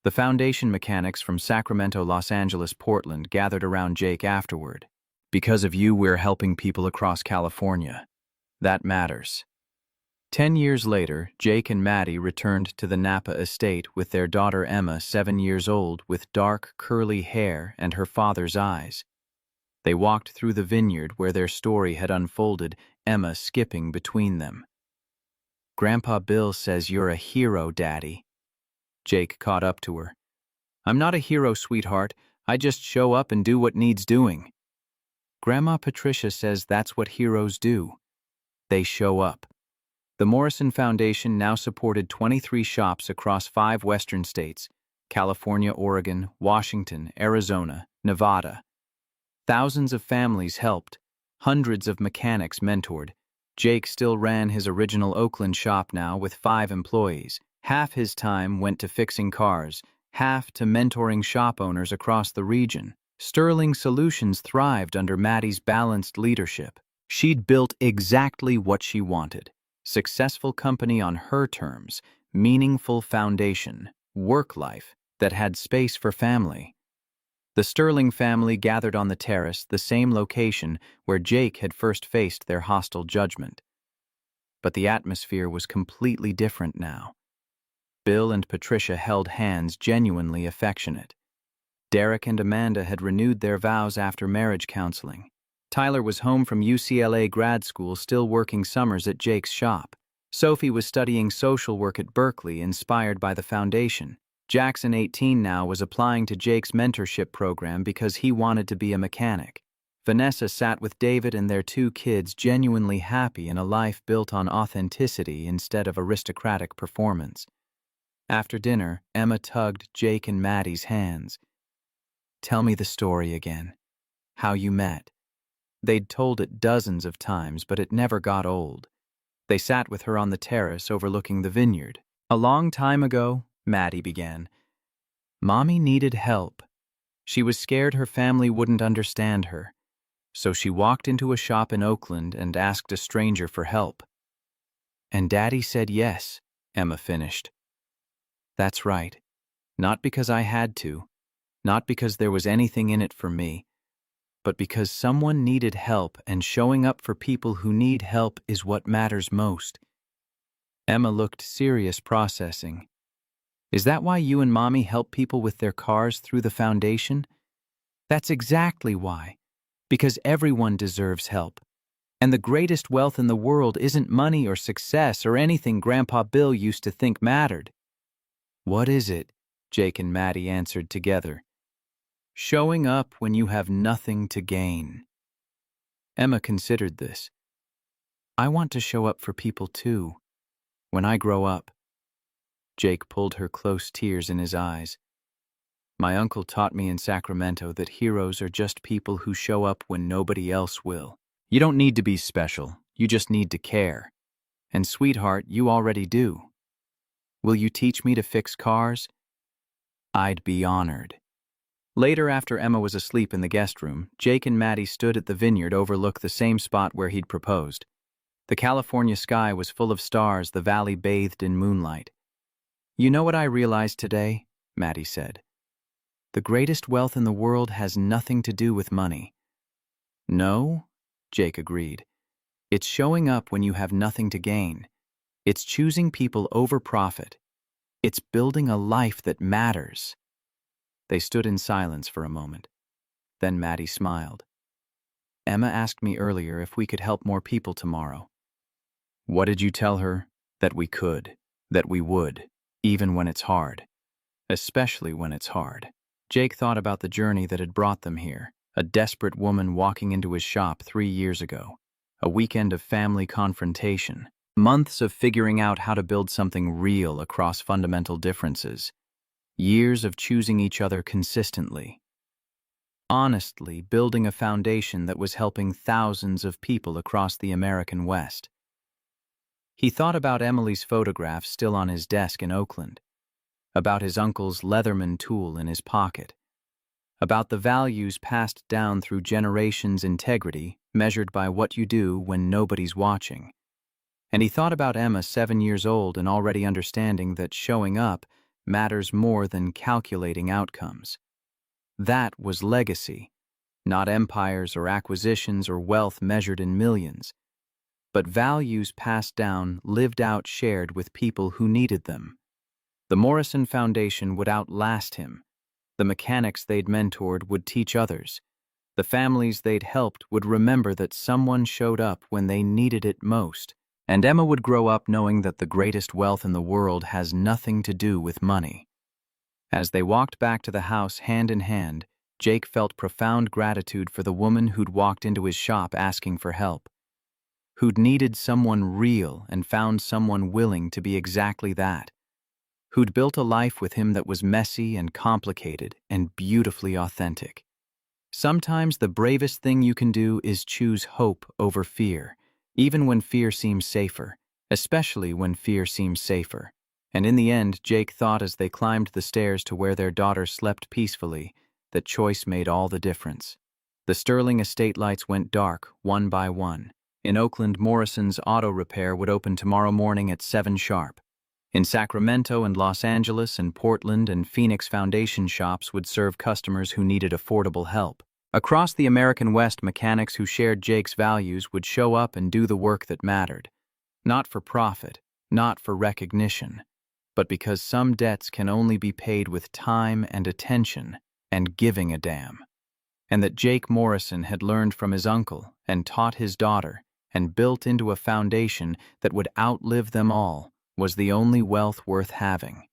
The foundation mechanics from Sacramento, Los Angeles, Portland gathered around Jake afterward. Because of you, we're helping people across California. That matters. 10 years later, Jake and Maddie returned to the Napa estate with their daughter Emma, 7 years old, with dark, curly hair and her father's eyes. They walked through the vineyard where their story had unfolded, Emma skipping between them. Grandpa Bill says you're a hero, Daddy. Jake caught up to her. I'm not a hero, sweetheart. I just show up and do what needs doing. Grandma Patricia says that's what heroes do. They show up. The Morrison Foundation now supported 23 shops across 5 western states, California, Oregon, Washington, Arizona, Nevada. Thousands of families helped. Hundreds of mechanics mentored. Jake still ran his original Oakland shop now with 5 employees. Half his time went to fixing cars, half to mentoring shop owners across the region. Sterling Solutions thrived under Maddie's balanced leadership. She'd built exactly what she wanted. Successful company on her terms, meaningful foundation, work life that had space for family. The Sterling family gathered on the terrace, the same location where Jake had first faced their hostile judgment. But the atmosphere was completely different now. Bill and Patricia held hands, genuinely affectionate. Derek and Amanda had renewed their vows after marriage counseling. Tyler was home from UCLA grad school, still working summers at Jake's shop. Sophie was studying social work at Berkeley, inspired by the foundation. Jackson, 18 now, was applying to Jake's mentorship program because he wanted to be a mechanic. Vanessa sat with David and their 2 kids, genuinely happy in a life built on authenticity instead of aristocratic performance. After dinner, Emma tugged Jake and Maddie's hands. "Tell me the story again. How you met." They'd told it dozens of times, but it never got old. They sat with her on the terrace overlooking the vineyard. "A long time ago," Maddie began, "Mommy needed help. She was scared her family wouldn't understand her. So she walked into a shop in Oakland and asked a stranger for help. And Daddy said yes," Emma finished. "That's right. Not because I had to, not because there was anything in it for me, but because someone needed help, and showing up for people who need help is what matters most." Emma looked serious, processing. "Is that why you and Mommy help people with their cars through the foundation?" "That's exactly why. Because everyone deserves help. And the greatest wealth in the world isn't money or success or anything Grandpa Bill used to think mattered." "What is it?" Jake and Maddie answered together. "Showing up when you have nothing to gain." Emma considered this. "I want to show up for people too, when I grow up." Jake pulled her close, tears in his eyes. "My uncle taught me in Sacramento that heroes are just people who show up when nobody else will. You don't need to be special, you just need to care. And sweetheart, you already do. Will you teach me to fix cars?" "I'd be honored." Later, after Emma was asleep in the guest room, Jake and Maddie stood at the vineyard overlook the same spot where he'd proposed. The California sky was full of stars, the valley bathed in moonlight. "You know what I realized today?" Maddie said. "The greatest wealth in the world has nothing to do with money." "No," Jake agreed. "It's showing up when you have nothing to gain. It's choosing people over profit. It's building a life that matters." They stood in silence for a moment. Then Maddie smiled. "Emma asked me earlier if we could help more people tomorrow." "What did you tell her?" "That we could, that we would, even when it's hard. Especially when it's hard." Jake thought about the journey that had brought them here. A desperate woman walking into his shop 3 years ago. A weekend of family confrontation. Months of figuring out how to build something real across fundamental differences. Years of choosing each other consistently. Honestly, building a foundation that was helping thousands of people across the American West. He thought about Emily's photograph still on his desk in Oakland. About his uncle's Leatherman tool in his pocket. About the values passed down through generations, integrity measured by what you do when nobody's watching. And he thought about Emma, 7 years old and already understanding that showing up matters more than calculating outcomes. That was legacy, not empires or acquisitions or wealth measured in millions, but values passed down, lived out, shared with people who needed them. The Morrison Foundation would outlast him. The mechanics they'd mentored would teach others. The families they'd helped would remember that someone showed up when they needed it most. And Emma would grow up knowing that the greatest wealth in the world has nothing to do with money. As they walked back to the house hand in hand, Jake felt profound gratitude for the woman who'd walked into his shop asking for help. Who'd needed someone real and found someone willing to be exactly that. Who'd built a life with him that was messy and complicated and beautifully authentic. Sometimes the bravest thing you can do is choose hope over fear, even when fear seems safer, especially when fear seems safer. And in the end, Jake thought as they climbed the stairs to where their daughter slept peacefully, that choice made all the difference. The Sterling estate lights went dark, one by one. In Oakland, Morrison's auto repair would open tomorrow morning at 7 sharp. In Sacramento and Los Angeles and Portland and Phoenix, foundation shops would serve customers who needed affordable help. Across the American West, mechanics who shared Jake's values would show up and do the work that mattered. Not for profit, not for recognition, but because some debts can only be paid with time and attention and giving a damn. And that Jake Morrison had learned from his uncle and taught his daughter and built into a foundation that would outlive them all was the only wealth worth having.